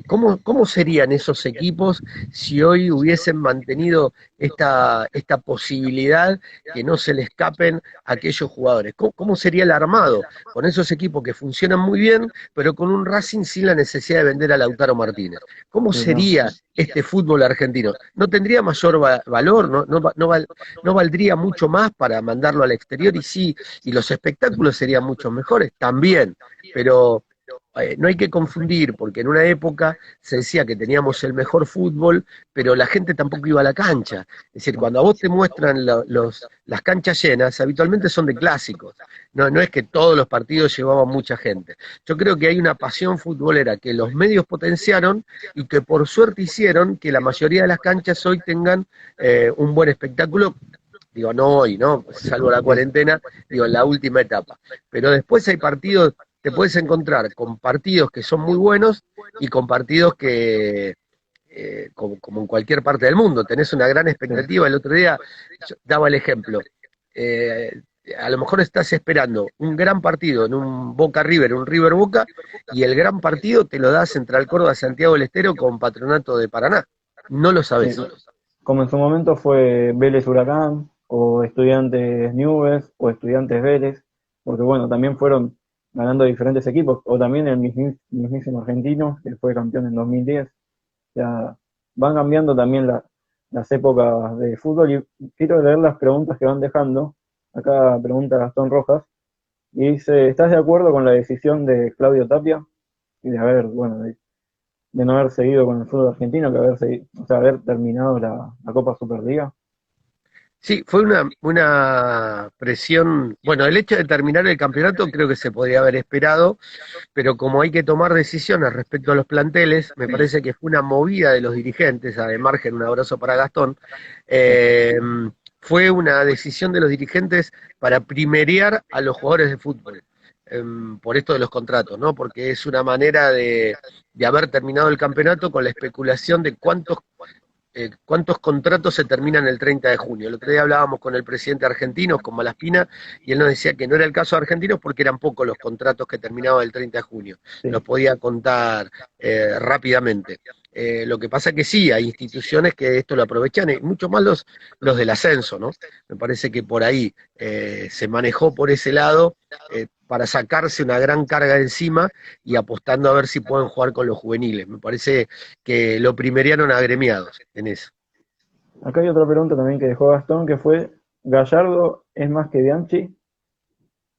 ¿Cómo serían esos equipos si hoy hubiesen mantenido esta posibilidad que no se le escapen a aquellos jugadores? ¿Cómo sería el armado con esos equipos que funcionan muy bien, pero con un Racing sin la necesidad de vender a Lautaro Martínez? ¿Cómo sí, no. sería este fútbol argentino? ¿No tendría mayor valor? ¿No valdría mucho más para mandarlo al exterior? Y sí, y los espectáculos serían mucho mejores también, pero no hay que confundir, porque en una época se decía que teníamos el mejor fútbol, pero la gente tampoco iba a la cancha. Es decir, cuando a vos te muestran las canchas llenas, habitualmente son de clásicos. No, no es que todos los partidos llevaban mucha gente. Yo creo que hay una pasión futbolera que los medios potenciaron y que por suerte hicieron que la mayoría de las canchas hoy tengan un buen espectáculo. Digo, no hoy, ¿no? Salvo la Sí, cuarentena, digo, en la última etapa. Pero después hay partidos, te puedes encontrar con partidos que son muy buenos y con partidos que, como en cualquier parte del mundo, tenés una gran sí, expectativa. El otro día yo daba el ejemplo. eh, a lo mejor estás esperando un gran partido en un Boca River, un River Boca, y el gran partido te lo da Central Córdoba Santiago del Estero con Patronato de Paraná. No lo sí. sabés. Como en su momento fue Vélez Huracán, o Estudiantes Newell's, o Estudiantes Vélez, porque bueno, también fueron ganando diferentes equipos, o también el mismísimo Argentino, que fue campeón en 2010. O sea, van cambiando también las épocas de fútbol y quiero leer las preguntas que van dejando. Acá pregunta Gastón Rojas y dice, ¿estás de acuerdo con la decisión de Claudio Tapia y de haber, bueno, de no haber seguido con el fútbol argentino, que o sea, haber terminado la Copa Superliga? Sí, fue una presión, bueno, el hecho de terminar el campeonato creo que se podría haber esperado, pero como hay que tomar decisiones respecto a los planteles, me parece que fue una movida de los dirigentes, de margen, un abrazo para Gastón, Sí, eh, fue una decisión de los dirigentes para primerear a los jugadores de fútbol, por esto de los contratos, ¿no? Porque es una manera de haber terminado el campeonato con la especulación de cuántos contratos se terminan el 30 de junio. El otro día hablábamos con el presidente argentino, con Malaspina, y él nos decía que no era el caso de Argentinos porque eran pocos los contratos que terminaban el 30 de junio. sí. Los podía contar rápidamente. Lo que pasa que sí, hay instituciones que esto lo aprovechan, y mucho más los del ascenso, ¿no? Me parece que por ahí se manejó por ese lado para sacarse una gran carga de encima y apostando a ver si pueden jugar con los juveniles. Me parece que lo primerearon agremiados en eso. Acá hay otra pregunta también que dejó Gastón, que fue, ¿Gallardo es más que Bianchi?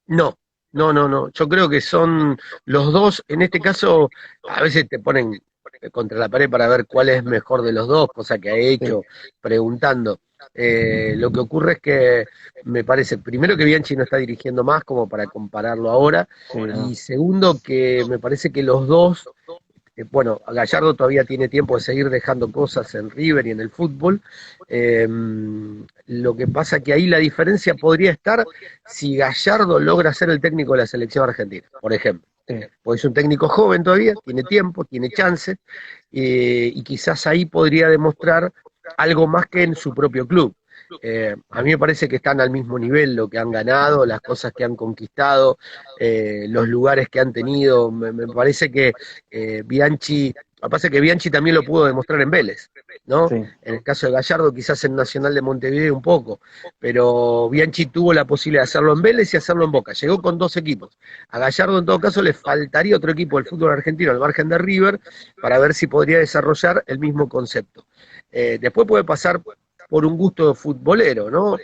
No, no, no, no. Yo creo que son los dos, en este caso, a veces te ponen contra la pared para ver cuál es mejor de los dos, cosa que ha Sí, hecho preguntando. Lo que ocurre es que me parece, primero que Bianchi no está dirigiendo más como para compararlo ahora, sí, no. y segundo que me parece que los dos bueno, Gallardo todavía tiene tiempo de seguir dejando cosas en River y en el fútbol. Eh, lo que pasa que ahí la diferencia podría estar si Gallardo logra ser el técnico de la selección argentina, por ejemplo. Sí, Porque es un técnico joven todavía, tiene tiempo, tiene chance, y quizás ahí podría demostrar algo más que en su propio club. A mí me parece que están al mismo nivel lo que han ganado, las cosas que han conquistado, los lugares que han tenido. Me parece que Bianchi, lo que pasa es que Bianchi también lo pudo demostrar en Vélez, ¿no? sí. En el caso de Gallardo, quizás en Nacional de Montevideo un poco, pero Bianchi tuvo la posibilidad de hacerlo en Vélez y hacerlo en Boca. Llegó con dos equipos. A Gallardo, en todo caso, le faltaría otro equipo del fútbol argentino, al margen de River, para ver si podría desarrollar el mismo concepto. Después puede pasar por un gusto futbolero, ¿no?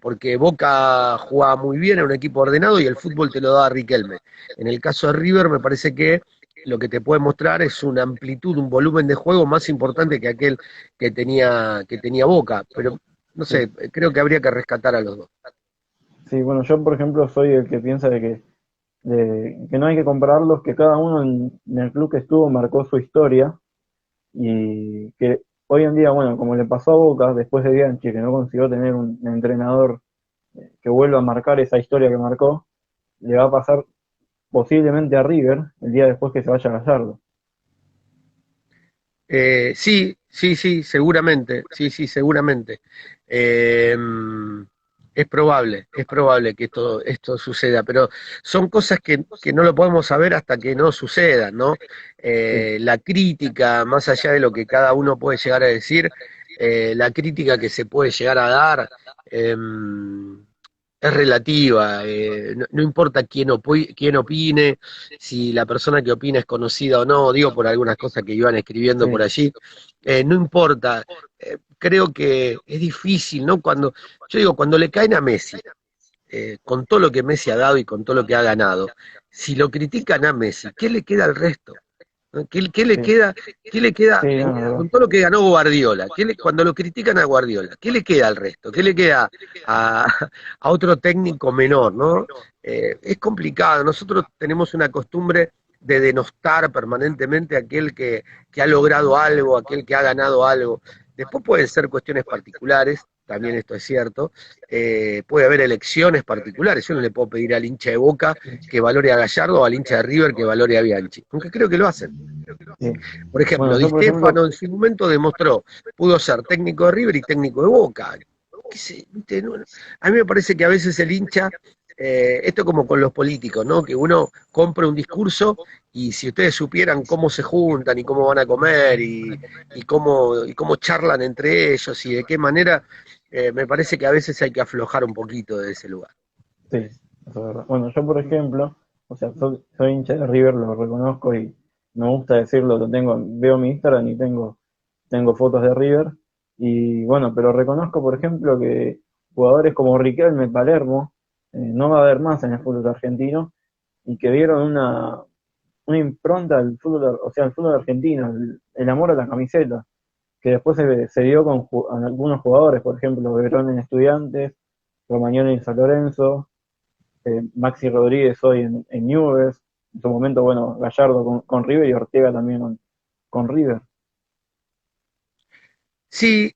Porque Boca jugaba muy bien, en un equipo ordenado y el fútbol te lo da Riquelme. En el caso de River me parece que lo que te puede mostrar es una amplitud, un volumen de juego más importante que aquel que tenía Boca, pero no Sí. sé, creo que habría que rescatar a los dos. Sí, bueno, yo por ejemplo soy el que piensa que no hay que compararlos, que cada uno en el club que estuvo marcó su historia y que hoy en día, bueno, como le pasó a Boca después de Bianchi, que no consiguió tener un entrenador que vuelva a marcar esa historia que marcó, le va a pasar posiblemente a River el día después que se vaya Gallardo. Sí, sí, sí, seguramente, sí, sí, seguramente. Eh, es probable que esto suceda, pero son cosas que no lo podemos saber hasta que no sucedan, ¿no? Sí, La crítica, más allá de lo que cada uno puede llegar a decir, la crítica que se puede llegar a dar, eh, es relativa, no importa quién opine, si la persona que opina es conocida o no, digo por algunas cosas que iban escribiendo por sí, allí, no importa, creo que es difícil, ¿no? Yo digo, cuando le caen a Messi, con todo lo que Messi ha dado y con todo lo que ha ganado, si lo critican a Messi, ¿qué le queda al resto? ¿No? ¿Qué le Sí, queda, qué le queda sí, no, es verdad. con todo lo que ganó Guardiola? Cuando lo critican a Guardiola, ¿qué le queda al resto? ¿Qué le queda a, a otro técnico menor, ¿no? Es complicado. Nosotros tenemos una costumbre de denostar permanentemente a aquel que ha logrado algo, aquel que ha ganado algo. Después pueden ser cuestiones particulares, también esto es cierto. Puede haber elecciones particulares. Yo no le puedo pedir al hincha de Boca que valore a Gallardo o al hincha de River que valore a Bianchi, aunque creo que lo hacen. Sí. Por ejemplo, Bueno, Di yo por Stéfano ejemplo, en su momento demostró, pudo ser técnico de River y técnico de Boca. ¿Viste? A mí me parece que a veces el hincha, esto como con los políticos, ¿no? Que uno compra un discurso y si ustedes supieran cómo se juntan y cómo van a comer y cómo charlan entre ellos y de qué manera, me parece que a veces hay que aflojar un poquito de ese lugar. sí, eso es verdad. Bueno, yo por ejemplo, o sea, soy hincha de River, lo reconozco y me gusta decirlo, veo mi Instagram y tengo fotos de River. Y bueno, pero reconozco, por ejemplo, que jugadores como Riquelme, Palermo, no va a haber más en el fútbol argentino y que dieron una impronta al fútbol, o sea, al fútbol argentino, el amor a la camiseta, que después se dio con algunos jugadores, por ejemplo, Verón en Estudiantes, Romagnoli en San Lorenzo, Maxi Rodríguez hoy en Newell's, en su momento, bueno, Gallardo con River y Ortega también con River. Sí,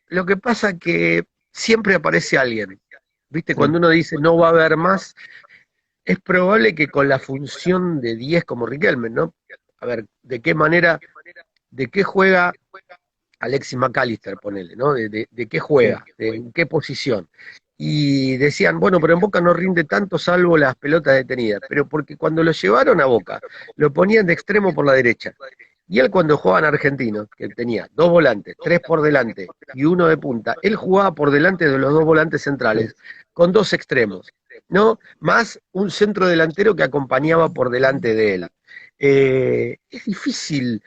lo que pasa que siempre aparece alguien. ¿Viste? Sí, Cuando uno dice no va a haber más, es probable que con la función de 10 como Riquelme, ¿no? A ver, de qué juega Alexis McAllister, ponele, ¿no? De qué sí, juega, en qué posición. Y decían, bueno, pero en Boca no rinde tanto salvo las pelotas detenidas, pero porque cuando lo llevaron a Boca, lo ponían de extremo por la derecha. Y él cuando jugaba en Argentino, que tenía dos volantes, tres por delante y uno de punta, él jugaba por delante de los dos volantes sí, centrales, con dos extremos, ¿no? Más un centro delantero que acompañaba por delante de él. Es difícil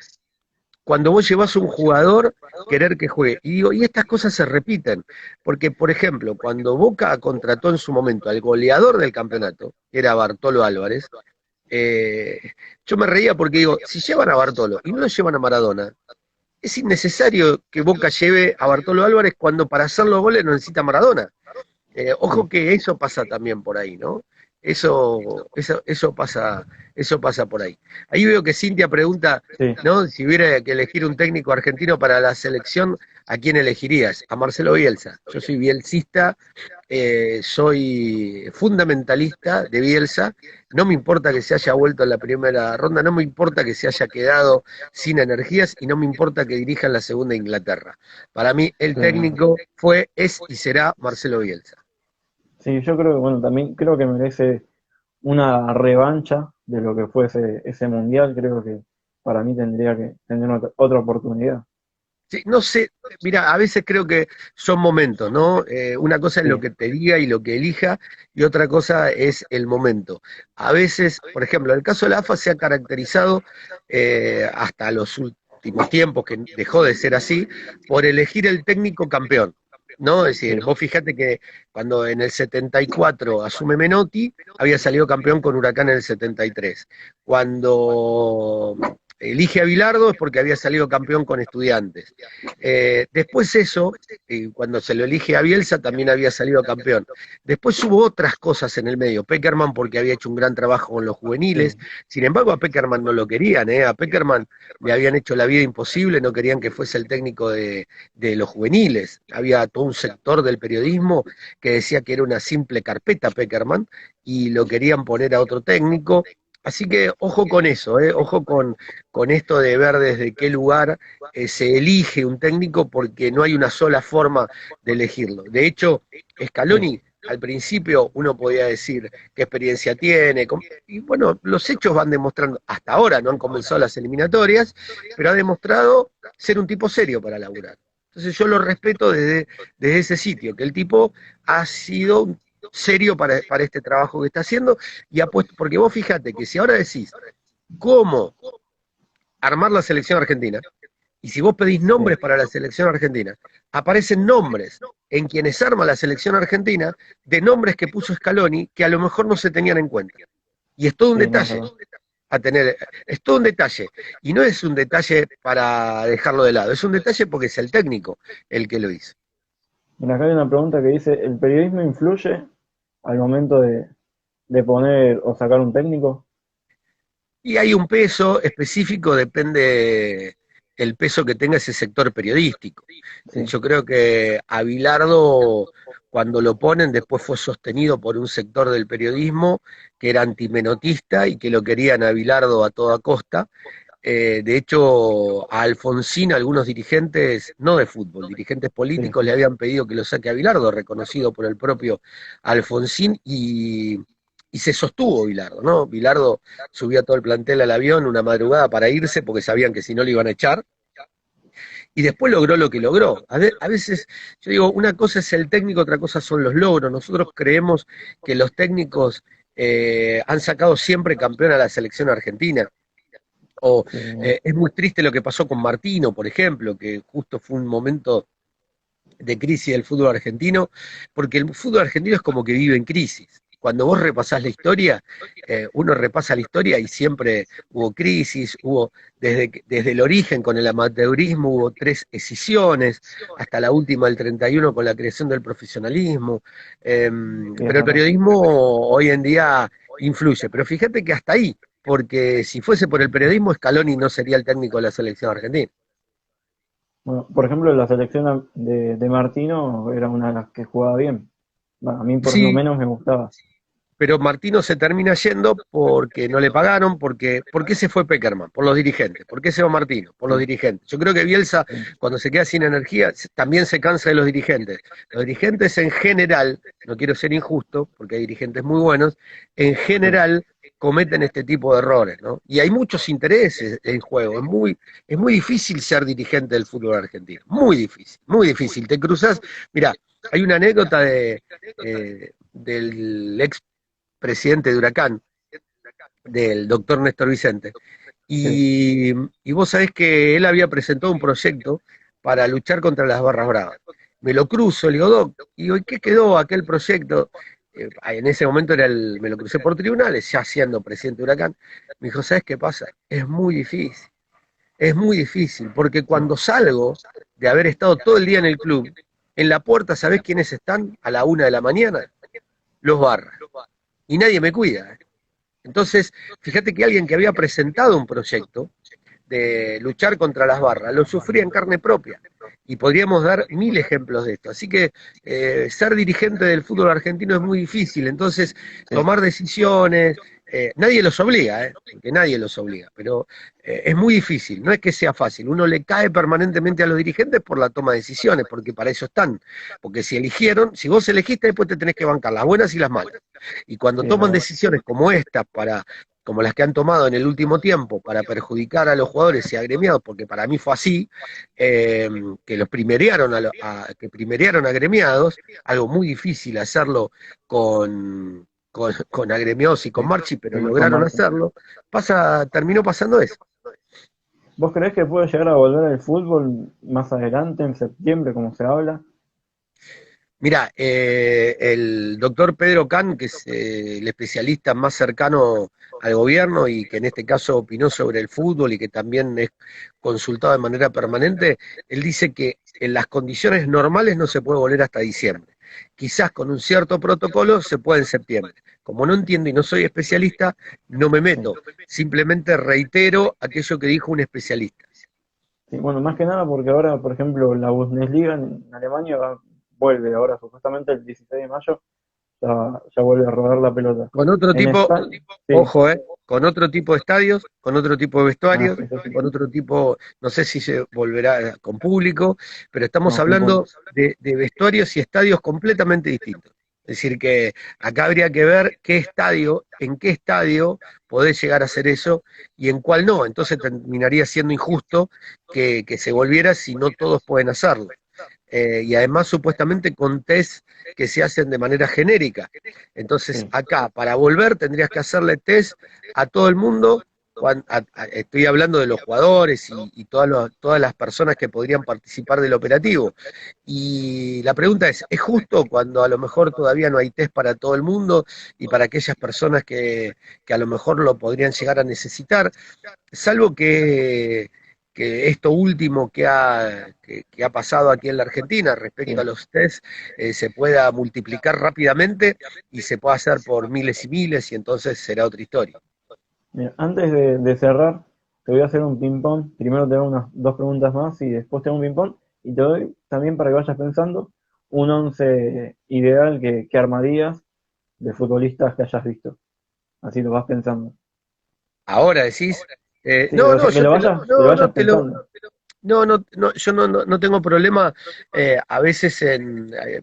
cuando vos llevas a un jugador, querer que juegue. Y digo, y estas cosas se repiten, porque, por ejemplo, cuando Boca contrató en su momento al goleador del campeonato, que era Bartolo Álvarez, eh, yo me reía porque digo, si llevan a Bartolo y no lo llevan a Maradona, es innecesario que Boca lleve a Bartolo Álvarez cuando para hacer los goles no necesita Maradona. Ojo sí, que eso pasa también por ahí, ¿no? Eso pasa por ahí. Ahí veo que Cintia pregunta, sí. ¿no? Si hubiera que elegir un técnico argentino para la selección, ¿a quién elegirías? A Marcelo Bielsa. Yo soy bielcista, soy fundamentalista de Bielsa. No me importa que se haya vuelto en la primera ronda, no me importa que se haya quedado sin energías y no me importa que dirija en la segunda Inglaterra. Para mí, el Sí, técnico fue, es y será Marcelo Bielsa. sí, yo creo que, bueno, también creo que merece una revancha de lo que fue ese mundial. Creo que para mí tendría que tener otra oportunidad. Sí, no sé, mira, a veces creo que son momentos, ¿no? Una cosa es lo Sí, que te diga y lo que elija, y otra cosa es el momento. A veces, por ejemplo, en el caso de la AFA se ha caracterizado hasta los últimos tiempos, que dejó de ser así, por elegir el técnico campeón, ¿no? Es decir, sí, vos fijate que cuando en el 74 asume Menotti, había salido campeón con Huracán en el 73. Cuando elige a Bilardo es porque había salido campeón con Estudiantes. Después eso, cuando se lo elige a Bielsa, también había salido campeón. Después hubo otras cosas en el medio. Peckerman porque había hecho un gran trabajo con los juveniles. sí, Sin embargo, a Peckerman no lo querían. A Peckerman le habían hecho la vida imposible, no querían que fuese el técnico de los juveniles. Había todo un sector del periodismo que decía que era una simple carpeta Peckerman y lo querían poner a otro técnico. Así que ojo con eso, ojo con esto de ver desde qué lugar se elige un técnico, porque no hay una sola forma de elegirlo. De hecho, sí, Scaloni, al principio uno podía decir qué experiencia tiene, y bueno, los hechos van demostrando, hasta ahora no han comenzado las eliminatorias, pero ha demostrado ser un tipo serio para laburar. Entonces yo lo respeto desde ese sitio, que el tipo ha sido serio para este trabajo que está haciendo y ha puesto, porque vos fíjate que si ahora decís cómo armar la selección argentina, y si vos pedís sí, nombres para la selección argentina, aparecen nombres en quienes arma la selección argentina de nombres que puso Scaloni que a lo mejor no se tenían en cuenta. Y es todo un Sí, no, es detalle verdad. a tener, es todo un detalle. Y no es un detalle para dejarlo de lado, es un detalle porque es el técnico el que lo hizo. Mira, acá hay una pregunta que dice, ¿el periodismo influye al momento de poner o sacar un técnico? Y hay un peso específico, depende el peso que tenga ese sector periodístico. Sí, Yo creo que a Bilardo, cuando lo ponen, después fue sostenido por un sector del periodismo que era antimenotista y que lo querían a Bilardo a toda costa. De hecho, a Alfonsín, algunos dirigentes, no de fútbol, dirigentes sí, políticos le habían pedido que lo saque a Bilardo, reconocido por el propio Alfonsín, y se sostuvo Bilardo, ¿no? Bilardo subía todo el plantel al avión una madrugada para irse porque sabían que si no lo iban a echar, y después logró lo que logró. A veces, yo digo, una cosa es el técnico, otra cosa son los logros. Nosotros creemos que los técnicos han sacado siempre campeón a la selección argentina. O sí, es muy triste lo que pasó con Martino, por ejemplo, que justo fue un momento de crisis del fútbol argentino, porque el fútbol argentino es como que vive en crisis. Cuando vos repasás la historia, uno repasa la historia y siempre hubo crisis, hubo desde el origen con el amateurismo, hubo tres escisiones, hasta la última, el 31, con la creación del profesionalismo. sí, es Pero el verdad. periodismo hoy en día influye. Pero fíjate que hasta ahí, porque si fuese por el periodismo, Scaloni no sería el técnico de la selección argentina. Bueno, por ejemplo, la selección de Martino era una de las que jugaba bien. Bueno, a mí por lo Sí, menos me gustaba. pero Martino se termina yendo porque no le pagaron, ¿por qué se fue Peckerman? Por los dirigentes. ¿Por qué se va Martino? Por los Sí, dirigentes. Yo creo que Bielsa, sí, cuando se queda sin energía, también se cansa de los dirigentes. Los dirigentes en general, no quiero ser injusto, porque hay dirigentes muy buenos, en sí, general cometen este tipo de errores, ¿no? Y hay muchos intereses en juego. Es muy difícil ser dirigente del fútbol argentino. Muy difícil, muy difícil. Te cruzas, mira, hay una anécdota del ex presidente de Huracán, del doctor Néstor Vicente. sí. Y vos sabés que él había presentado un proyecto para luchar contra las barras bravas. Me lo cruzo, le digo, Doc, y digo, ¿y qué quedó aquel proyecto? En ese momento me lo crucé por tribunales, ya siendo presidente de Huracán. Me dijo, ¿sabes qué pasa? Es muy difícil, porque Sí, cuando salgo de haber estado todo el día en el club, en la puerta, ¿sabés quiénes están a la 1 de la mañana? Los barras. Y nadie me cuida. Entonces, fíjate que alguien que había presentado un proyecto de luchar contra las barras, lo sufría en carne propia. Y podríamos dar mil ejemplos de esto. Así que ser dirigente del fútbol argentino es muy difícil. Entonces, sí, tomar decisiones, nadie los obliga, porque nadie los obliga, pero es muy difícil. No es que sea fácil. Uno le cae permanentemente a los dirigentes por la toma de decisiones, porque para eso están. Porque si eligieron, si vos elegiste, después te tenés que bancar las buenas y las malas. Y cuando sí, es toman verdad. decisiones como esta como las que han tomado en el último tiempo para perjudicar a los jugadores y agremiados, porque para mí fue así, eh, que los que primerearon agremiados, algo muy difícil hacerlo con agremiados y con Sí, Marchi, pero sí, con lograron Martín. hacerlo, terminó pasando eso. ¿Vos creés que puede llegar a volver al fútbol más adelante, en septiembre, como se habla? Mira, el doctor Pedro Can, que es el especialista más cercano al gobierno y que en este caso opinó sobre el fútbol y que también es consultado de manera permanente, él dice que en las condiciones normales no se puede volver hasta diciembre. Quizás con un cierto protocolo se puede en septiembre. Como no entiendo y no soy especialista, no me Sí. meto. Simplemente reitero aquello que dijo un especialista. Sí, bueno, más que nada porque ahora, por ejemplo, la Bundesliga en Alemania vuelve ahora, supuestamente el 16 de mayo, ya vuelve a rodar la pelota. Con otro En tipo, España, sí, ojo, con otro tipo de estadios, con otro tipo de ah, vestuarios, sí, sí, sí. con otro tipo, no sé si se volverá con público, pero estamos No, sin hablando público. de vestuarios y estadios completamente distintos. Es decir, que acá habría que ver en qué estadio podés llegar a hacer eso y en cuál no. Entonces terminaría siendo injusto que se volviera si no todos pueden hacerlo. Y además supuestamente con test que se hacen de manera genérica. Entonces Sí, acá, para volver, tendrías que hacerle test a todo el mundo estoy hablando de los jugadores y todas las personas que podrían participar del operativo. Y la pregunta ¿es justo cuando a lo mejor todavía no hay test para todo el mundo y para aquellas personas que a lo mejor lo podrían llegar a necesitar? Salvo que esto último que ha pasado aquí en la Argentina respecto a Sí. los test se pueda multiplicar rápidamente y se pueda hacer por miles y miles y entonces será otra historia. Mira, antes de cerrar, te voy a hacer un ping-pong. Primero te hago unas dos preguntas más y después te hago un ping-pong. Y te doy también para que vayas pensando un once ideal que armarías de futbolistas que hayas visto. Así lo vas pensando. Ahora decís, Sí, no, o no, sea, yo te lo, que lo no, no vayas te lo, pensando. no, no, no, yo no tengo problema a veces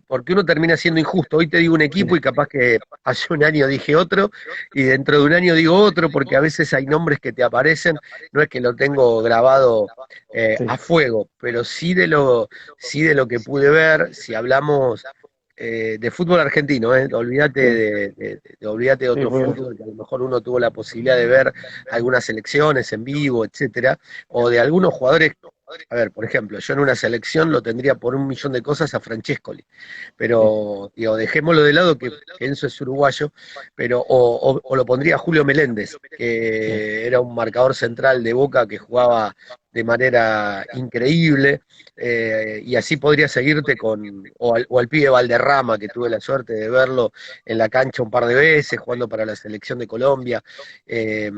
porque uno termina siendo injusto. Hoy te digo un Sí, equipo y capaz que hace un año dije otro y dentro de un año digo otro porque a veces hay nombres que te aparecen, no es que lo tengo grabado sí, a fuego, pero sí de lo que pude ver, si hablamos de fútbol argentino, olvídate sí, olvídate de sí, otro fútbol, que a lo mejor uno tuvo la posibilidad de ver algunas selecciones en vivo, etcétera, o de algunos jugadores. A ver, por ejemplo, yo en una selección lo tendría por un millón de cosas a Francescoli, sí, pero digo, dejémoslo de lado que Enzo es uruguayo, pero o lo pondría a Julio Meléndez, sí, que era un marcador central de Boca que jugaba de manera increíble, y así podría seguirte o al pibe Valderrama, que tuve la suerte de verlo en la cancha un par de veces, jugando para la selección de Colombia. Eh,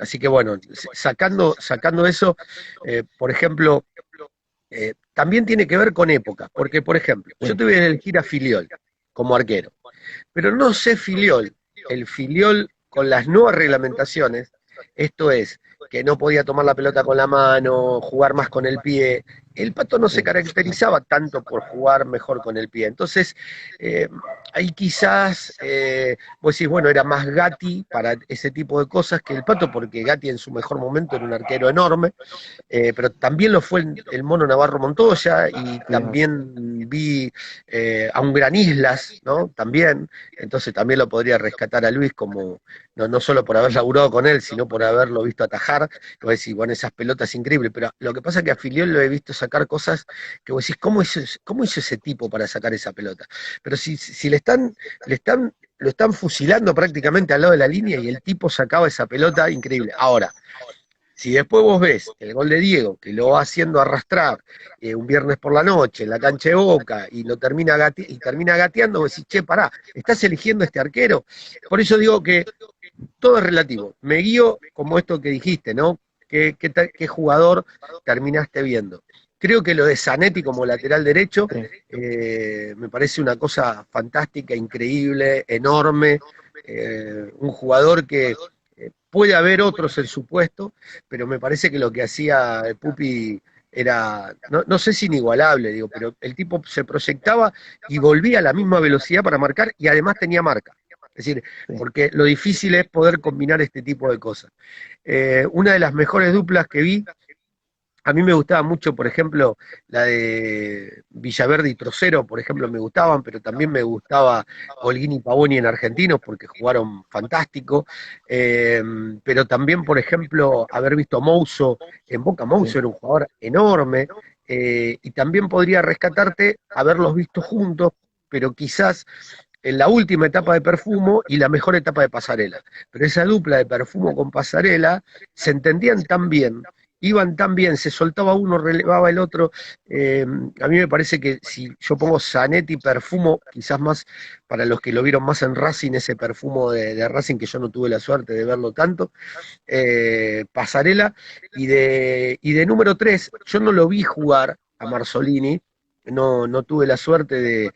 Así que bueno, sacando eso, por ejemplo, también tiene que ver con época, porque por ejemplo, yo sí, te voy a elegir a Filiol como arquero, pero no sé Filiol, el Filiol con las nuevas reglamentaciones, esto es, que no podía tomar la pelota con la mano, jugar más con el pie. El Pato no se sí, caracterizaba tanto por jugar mejor con el pie. Entonces, eh, ahí quizás vos decís, bueno, era más Gatti para ese tipo de cosas que el Pato, porque Gatti en su mejor momento era un arquero enorme, pero también lo fue el Mono Navarro Montoya y sí, también vi a un Gran Islas, ¿no? También, entonces también lo podría rescatar a Luis como, no solo por haber laburado con él, sino por haberlo visto atajar, que vos decís, bueno, esas pelotas increíbles, pero lo que pasa es que a Filiol lo he visto sacar cosas que vos decís, cómo hizo ese tipo para sacar esa pelota? Pero si lo están fusilando prácticamente al lado de la línea y el tipo sacaba esa pelota increíble. Ahora, si después vos ves el gol de Diego, que lo va haciendo arrastrar un viernes por la noche en la cancha de Boca y lo termina gateando, vos decís, che, pará, ¿estás eligiendo este arquero? Por eso digo que todo es relativo. Me guío como esto que dijiste, ¿no? ¿Qué jugador terminaste viendo? Creo que lo de Zanetti como lateral derecho sí, me parece una cosa fantástica, increíble, enorme, un jugador que puede haber otros en su puesto, pero me parece que lo que hacía Pupi era, no sé si inigualable, digo, pero el tipo se proyectaba y volvía a la misma velocidad para marcar y además tenía marca. Es decir, sí, porque lo difícil es poder combinar este tipo de cosas. Una de las mejores duplas que vi, a mí me gustaba mucho, por ejemplo, la de Villaverde y Trocero, por ejemplo, me gustaban, pero también me gustaba Holguín y Pavoni en Argentinos porque jugaron fantástico. Eh, pero también, por ejemplo, haber visto a Mouso en Boca. Mouso sí, era un jugador enorme, y también podría rescatarte haberlos visto juntos, pero quizás en la última etapa de Perfumo y la mejor etapa de Pasarela. Pero esa dupla de Perfumo con Pasarela se entendían tan bien, iban tan bien, se soltaba uno, relevaba el otro. A mí me parece que si yo pongo Zanetti Perfumo, quizás más para los que lo vieron más en Racing, ese Perfumo de Racing que yo no tuve la suerte de verlo tanto, Pasarela, y de número 3 yo no lo vi jugar a Marzolini, no tuve la suerte de,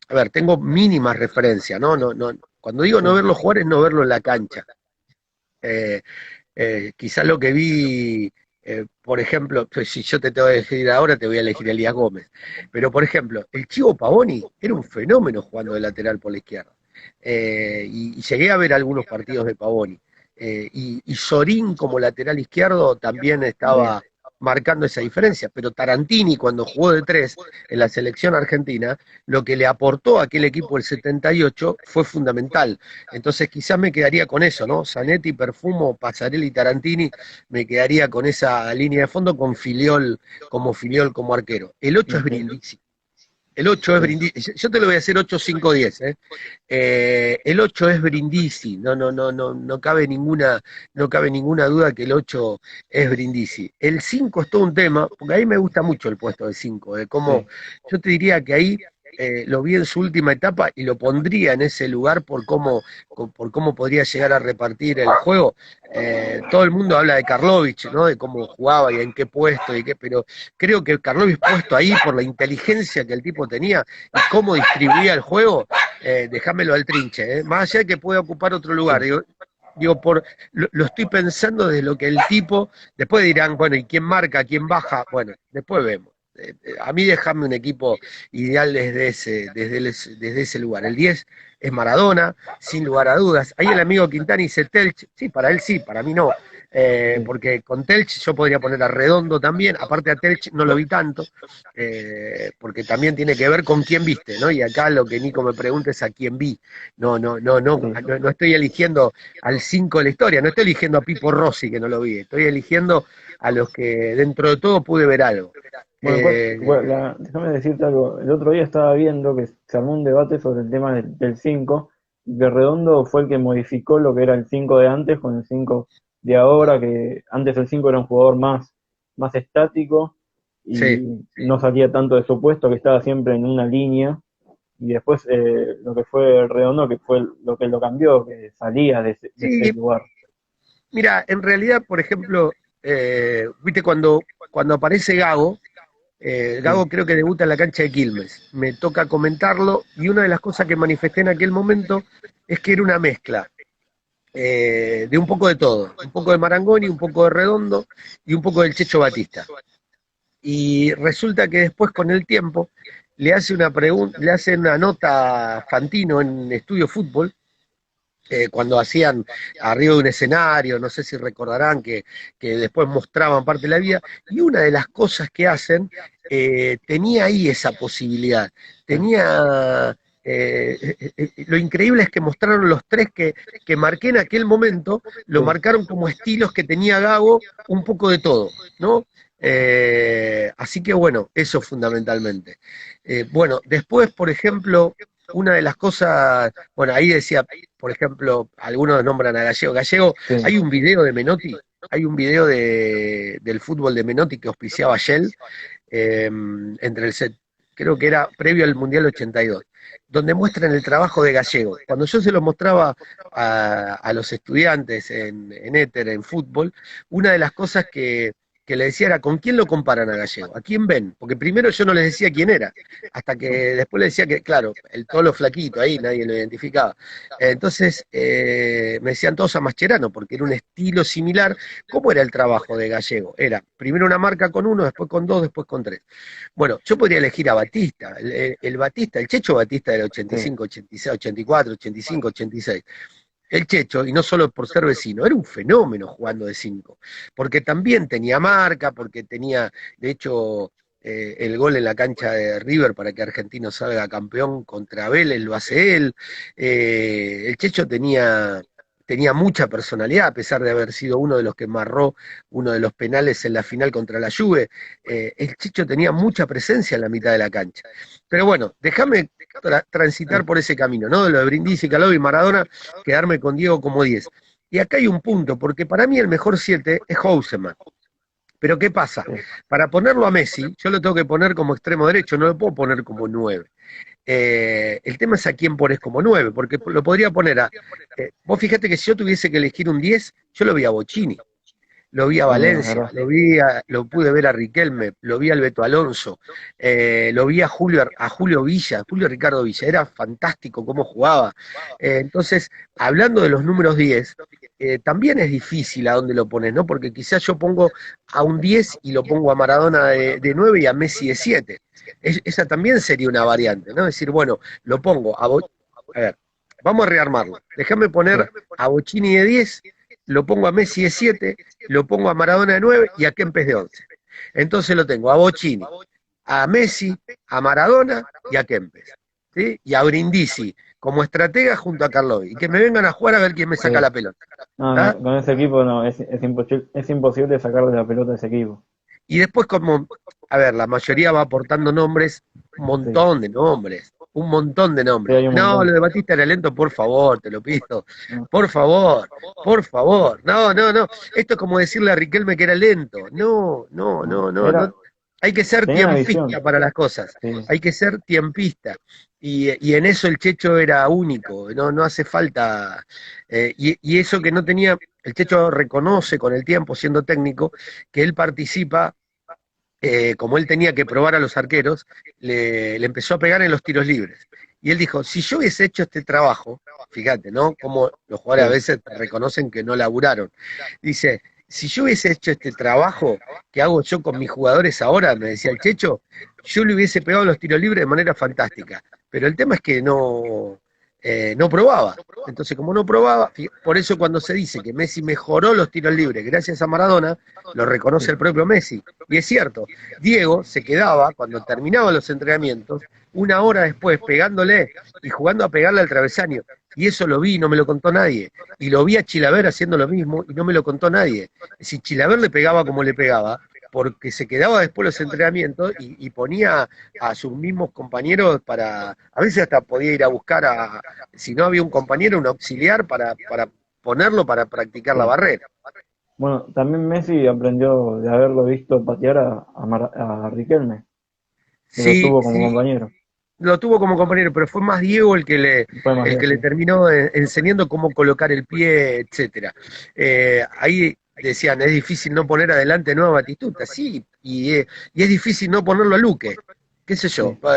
a ver, tengo mínimas referencias, ¿no? Cuando digo no sí, verlo jugar es no verlo en la cancha. Eh, Quizás lo que vi, por ejemplo, pues, si yo te tengo que elegir ahora, te voy a elegir a Elías Gómez. Pero, por ejemplo, el Chivo Pavoni era un fenómeno jugando de lateral por la izquierda. Y llegué a ver algunos partidos de Pavoni. Y Sorín como lateral izquierdo también bien, estaba. marcando esa diferencia. Pero Tarantini, cuando jugó de 3 en la selección argentina, lo que le aportó a aquel equipo del 78 fue fundamental. Entonces quizás me quedaría con eso, ¿no? Zanetti, Perfumo, Passarelli, Tarantini, me quedaría con esa línea de fondo con Filiol como arquero. El 8 es Ujú, Brindisi. El 8 es sí, Brindisi. Yo te lo voy a hacer 8-5-10, ¿eh? El 8 es Brindisi. No cabe ninguna duda que el 8 es Brindisi. El 5 es todo un tema, porque ahí me gusta mucho el puesto de 5, de cómo sí, yo te diría que ahí lo vi en su última etapa y lo pondría en ese lugar por cómo podría llegar a repartir el juego. Todo el mundo habla de Karlovic, ¿no? De cómo jugaba y en qué puesto y qué, pero creo que Karlovic puesto ahí por la inteligencia que el tipo tenía y cómo distribuía el juego, déjamelo al trinche, ¿eh? Más allá de que pueda ocupar otro lugar, sí. digo lo estoy pensando de lo que el tipo, después dirán, bueno, ¿y quién marca, quién baja? Bueno, después vemos. A mí déjame un equipo ideal desde ese lugar. El 10 es Maradona, sin lugar a dudas. Ahí el amigo Quintana dice Telch, sí, para él sí, para mí no. Sí. Porque con Telch yo podría poner a Redondo también, aparte a Telch no lo vi tanto, porque también tiene que ver con quién viste, ¿no? Y acá lo que Nico me pregunta es a quién vi. Sí. No estoy eligiendo al 5 de la historia, no estoy eligiendo a Pipo Rossi, que no lo vi, estoy eligiendo a los que dentro de todo pude ver algo. Bueno, Eh, déjame decirte algo. El otro día estaba viendo que se armó un debate sobre el tema del 5, y que Redondo fue el que modificó lo que era el 5 de antes con el 5 de ahora, que antes el 5 era un jugador más estático sí, y no salía tanto de su puesto, que estaba siempre en una línea. Y después lo que fue Redondo, que fue lo que lo cambió, que salía de ese sí, lugar. mira, en realidad, por ejemplo, viste cuando aparece Gago, Sí, Gago creo que debuta en la cancha de Quilmes. Me toca comentarlo y una de las cosas que manifesté en aquel momento es que era una mezcla de un poco de todo, un poco de Marangoni, un poco de Redondo y un poco del Checho Batista. Y resulta que después con el tiempo le hace una nota a Fantino en Estudio Fútbol cuando hacían arriba de un escenario, no sé si recordarán que después mostraban parte de la vida, y una de las cosas que hacen tenía ahí esa posibilidad, sí, tenía... lo increíble es que mostraron los tres que marqué en aquel momento, lo sí, marcaron como estilos que tenía Gago, un poco de todo, ¿no? Así que bueno, eso fundamentalmente. Bueno, después, por ejemplo, una de las cosas, bueno, ahí decía, por ejemplo, algunos nombran a Gallego. Gallego, sí. hay un video de Menotti, hay un video del fútbol de Menotti que auspiciaba Shell, entre el set, creo que era previo al Mundial 82, donde muestran el trabajo de Gallego. Cuando yo se lo mostraba a los estudiantes en Éter, en fútbol, una de las cosas que le decía era, ¿con quién lo comparan a Gallego? ¿A quién ven? Porque primero yo no les decía quién era, hasta que después le decía que, claro, el tolo flaquito, ahí nadie lo identificaba. Entonces me decían todos a Mascherano, porque era un estilo similar. ¿Cómo era el trabajo de Gallego? Era primero una marca con uno, después con dos, después con tres. Bueno, yo podría elegir a Batista, el Batista, el Checho Batista del Sí, 85, 86, 84, 85, 86. El Checho, y no solo por ser vecino, era un fenómeno jugando de 5, porque también tenía marca, porque tenía, de hecho, el gol en la cancha de River para que Argentino salga campeón contra Vélez, lo hace él. El Checho tenía mucha personalidad, a pesar de haber sido uno de los que marró uno de los penales en la final contra la Juve. El Checho tenía mucha presencia en la mitad de la cancha. Pero bueno, déjame transitar sí, por ese camino, ¿no? De lo de Brindisi, Caló y Maradona, quedarme con Diego como 10. Y acá hay un punto, porque para mí el mejor 7 es Houseman. Pero ¿qué pasa? sí, Para ponerlo a Messi, yo lo tengo que poner como extremo derecho, no lo puedo poner como 9. El tema es a quién pones como 9, porque lo podría poner a... vos fíjate que si yo tuviese que elegir un 10, yo lo vi a Bocini, lo vi a también es Valencia, verdad. lo pude ver a Riquelme, lo vi al Beto Alonso, lo vi a Julio Villa, Julio Ricardo Villa, era fantástico cómo jugaba. Entonces, hablando de los números 10, también es difícil a dónde lo pones, ¿no? Porque quizás yo pongo a un 10 y lo pongo a Maradona de 9 y a Messi de 7. Esa también sería una variante, ¿no? Es decir, bueno, lo pongo a ver, vamos a rearmarlo. Déjame Sí, poner a Bocini de 10, lo pongo a Messi de 7, lo pongo a Maradona de 9 y a Kempes de 11. Entonces lo tengo a Bocini, a Messi, a Maradona y a Kempes, ¿sí? Y a Brindisi como estratega junto a Carlovi. Y que me vengan a jugar a ver quién me saca Sí. la pelota. No, ¿Tá? no, con ese equipo no, es imposible sacarle la pelota a ese equipo. Y después como, a ver, la mayoría va aportando nombres, un Sí, montón de nombres, un montón de sí, nombres. hay un No, lo montón. de Batista era lento, por favor, te lo pido. No, Por favor, por favor. No, no, no. Esto es como decirle a Riquelme que era lento. No, no, no. no, no, no. Hay que ser Tenía una tiempista visión. para las cosas. Sí, Hay que ser tiempista. Y en eso el Checho era único. No, no hace falta. Y eso que no tenía, el Checho reconoce con el tiempo, siendo técnico, que él participa como él tenía que probar a los arqueros, le empezó a pegar en los tiros libres. Y él dijo, si yo hubiese hecho este trabajo, fíjate, ¿no? Como los jugadores a sí, veces reconocen que no laburaron. Dice, si yo hubiese hecho este trabajo que hago yo con mis jugadores ahora, me decía el Checho, yo le hubiese pegado los tiros libres de manera fantástica. Pero el tema es que no probaba. Entonces, como no probaba, por eso cuando se dice que Messi mejoró los tiros libres gracias a Maradona, lo reconoce sí, el propio Messi. Y es cierto, Diego se quedaba, cuando terminaba los entrenamientos, una hora después pegándole y jugando a pegarle al travesaño. Y eso lo vi y no me lo contó nadie. Y lo vi a Chilaver haciendo lo mismo y no me lo contó nadie. Si Chilaver le pegaba como le pegaba, porque se quedaba después los entrenamientos y ponía a sus mismos compañeros para, a veces hasta podía ir a buscar a, si no había un compañero, un auxiliar para ponerlo para practicar la sí. barrera. Bueno, también Messi aprendió de haberlo visto patear a Riquelme, que lo Sí, tuvo como sí, compañero. lo tuvo como compañero, pero fue más Diego Fue más el bien, que le sí. terminó enseñando cómo colocar el pie, etcétera. Ahí decían, es difícil no poner adelante ¿no? a Batistuta, sí, y es difícil no ponerlo a Luque, qué sé yo. Sí,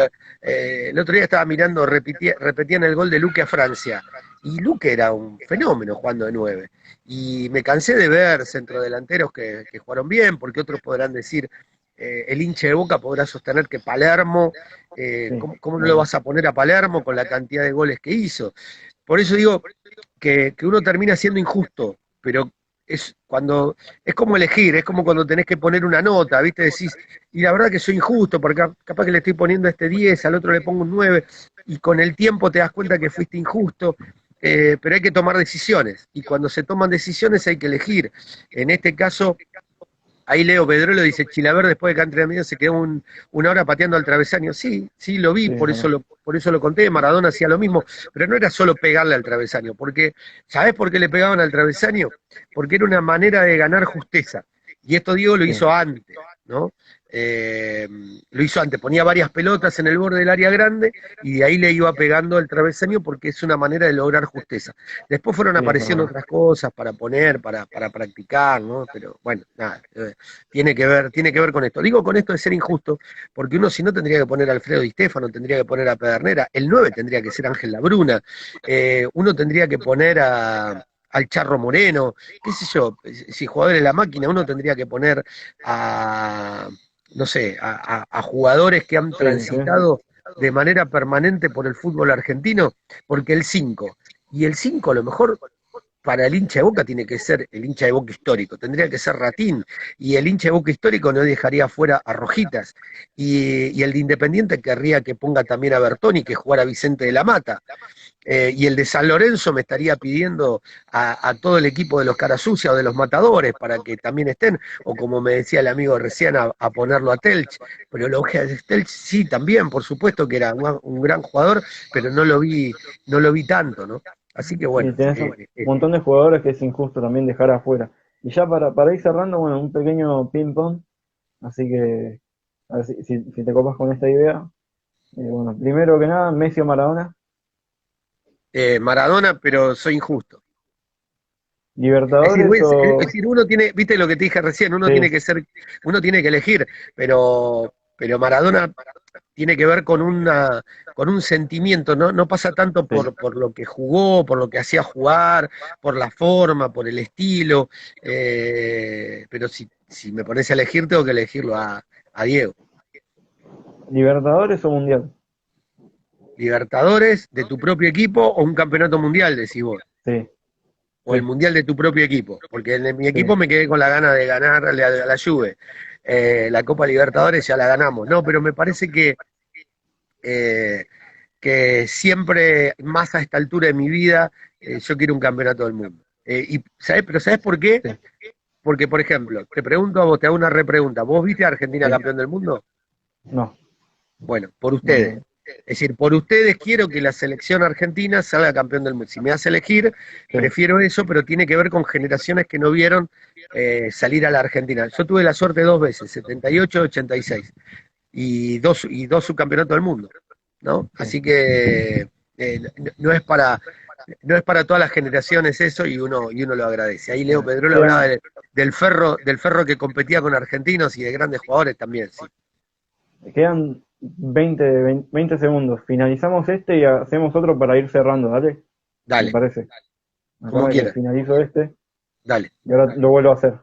El otro día estaba mirando, repetían el gol de Luque a Francia, y Luque era un fenómeno jugando de 9. Y me cansé de ver centrodelanteros que jugaron bien, porque otros podrán decir, el hincha de Boca podrá sostener que Palermo sí, ¿cómo no lo bueno, vas a poner a Palermo con la cantidad de goles que hizo? Por eso digo que uno termina siendo injusto, pero es como elegir, es como cuando tenés que poner una nota, ¿viste? Decís, y la verdad que soy injusto, porque capaz que le estoy poniendo este 10, al otro le pongo un 9, y con el tiempo te das cuenta que fuiste injusto, pero hay que tomar decisiones, y cuando se toman decisiones hay que elegir. En este caso, ahí Leo Pedrolo dice, Chilaver después de Country Medio se quedó una hora pateando al travesaño. Sí, sí, lo vi, sí, bueno, por eso lo conté, Maradona hacía lo mismo, pero no era solo pegarle al travesaño, porque, ¿sabés por qué le pegaban al travesaño? Porque era una manera de ganar justeza. Y esto Diego lo sí, hizo antes, ¿no? Eh, lo hizo antes, ponía varias pelotas en el borde del área grande y de ahí le iba pegando al travesaño porque es una manera de lograr justeza. Después fueron sí, es apareciendo verdad. otras cosas para poner, para practicar, ¿no? Pero bueno, nada, tiene que ver con esto. Digo con esto de ser injusto, porque uno si no tendría que poner a Alfredo Di Stéfano, tendría que poner a Pedernera, el 9 tendría que ser Ángel Labruna, uno tendría que poner al Charro Moreno, qué sé yo, si jugador de la máquina, uno tendría que poner a, no sé, a jugadores que han Sí, sí, transitado de manera permanente por el fútbol argentino, porque el 5 y el 5 a lo mejor para el hincha de Boca tiene que ser el hincha de Boca histórico, tendría que ser Ratín, y el hincha de Boca histórico no dejaría fuera a Rojitas, y el de Independiente querría que ponga también a Bertoni, que jugara Vicente de la Mata, y el de San Lorenzo me estaría pidiendo a todo el equipo de los Cara Sucia o de los Matadores para que también estén, o como me decía el amigo recién, a ponerlo a Telch, pero lo de Telch sí, también, por supuesto que era un gran jugador, pero no lo vi tanto, ¿no? Así que sí, bueno, tenés un montón de jugadores que es injusto también dejar afuera. Y ya para ir cerrando, bueno, un pequeño ping-pong, así que a ver si te copas con esta idea. Bueno, primero que nada, Messi o Maradona, Maradona, pero soy injusto. Es decir, Libertadores es o... decir, uno tiene, viste lo que te dije recién, Sí, uno tiene que elegir, pero Maradona tiene que ver con un sentimiento, ¿no? No pasa tanto sí. por lo que jugó, por lo que hacía jugar, por la forma, por el estilo, pero si me pones a elegir, tengo que elegirlo a Diego. Libertadores o Mundial. Libertadores de tu propio equipo o un campeonato mundial, decís vos. Sí, O el sí, mundial de tu propio equipo, porque en mi equipo sí, me quedé con la gana de ganarle a la Juve. la Copa Libertadores ya la ganamos. No, pero me parece eh, que siempre, más a esta altura de mi vida, yo quiero un campeonato del mundo. Pero ¿sabes por qué? Sí, Porque, por ejemplo, te pregunto a vos, te hago una repregunta. ¿Vos viste a Argentina sí. campeón del mundo? No, Bueno, por no, ustedes. no. Es decir, por ustedes quiero que la selección argentina salga campeón del mundo. Si me hace elegir, Sí, prefiero eso, pero tiene que ver con generaciones que no vieron salir a la Argentina. Yo tuve la suerte dos veces, 78 y 86, y dos subcampeonatos del mundo, ¿no? sí. Así que no es para, no es para todas las generaciones eso, y uno lo agradece. Ahí Leo Pedrola hablaba Quedan, del Ferro que competía con argentinos y de grandes jugadores también, sí. quedan 20 segundos. Finalizamos este y hacemos otro para ir cerrando, ¿dale? ¿Me Dale, parece? como Acá quieras, finalizo este dale. y ahora lo vuelvo a hacer.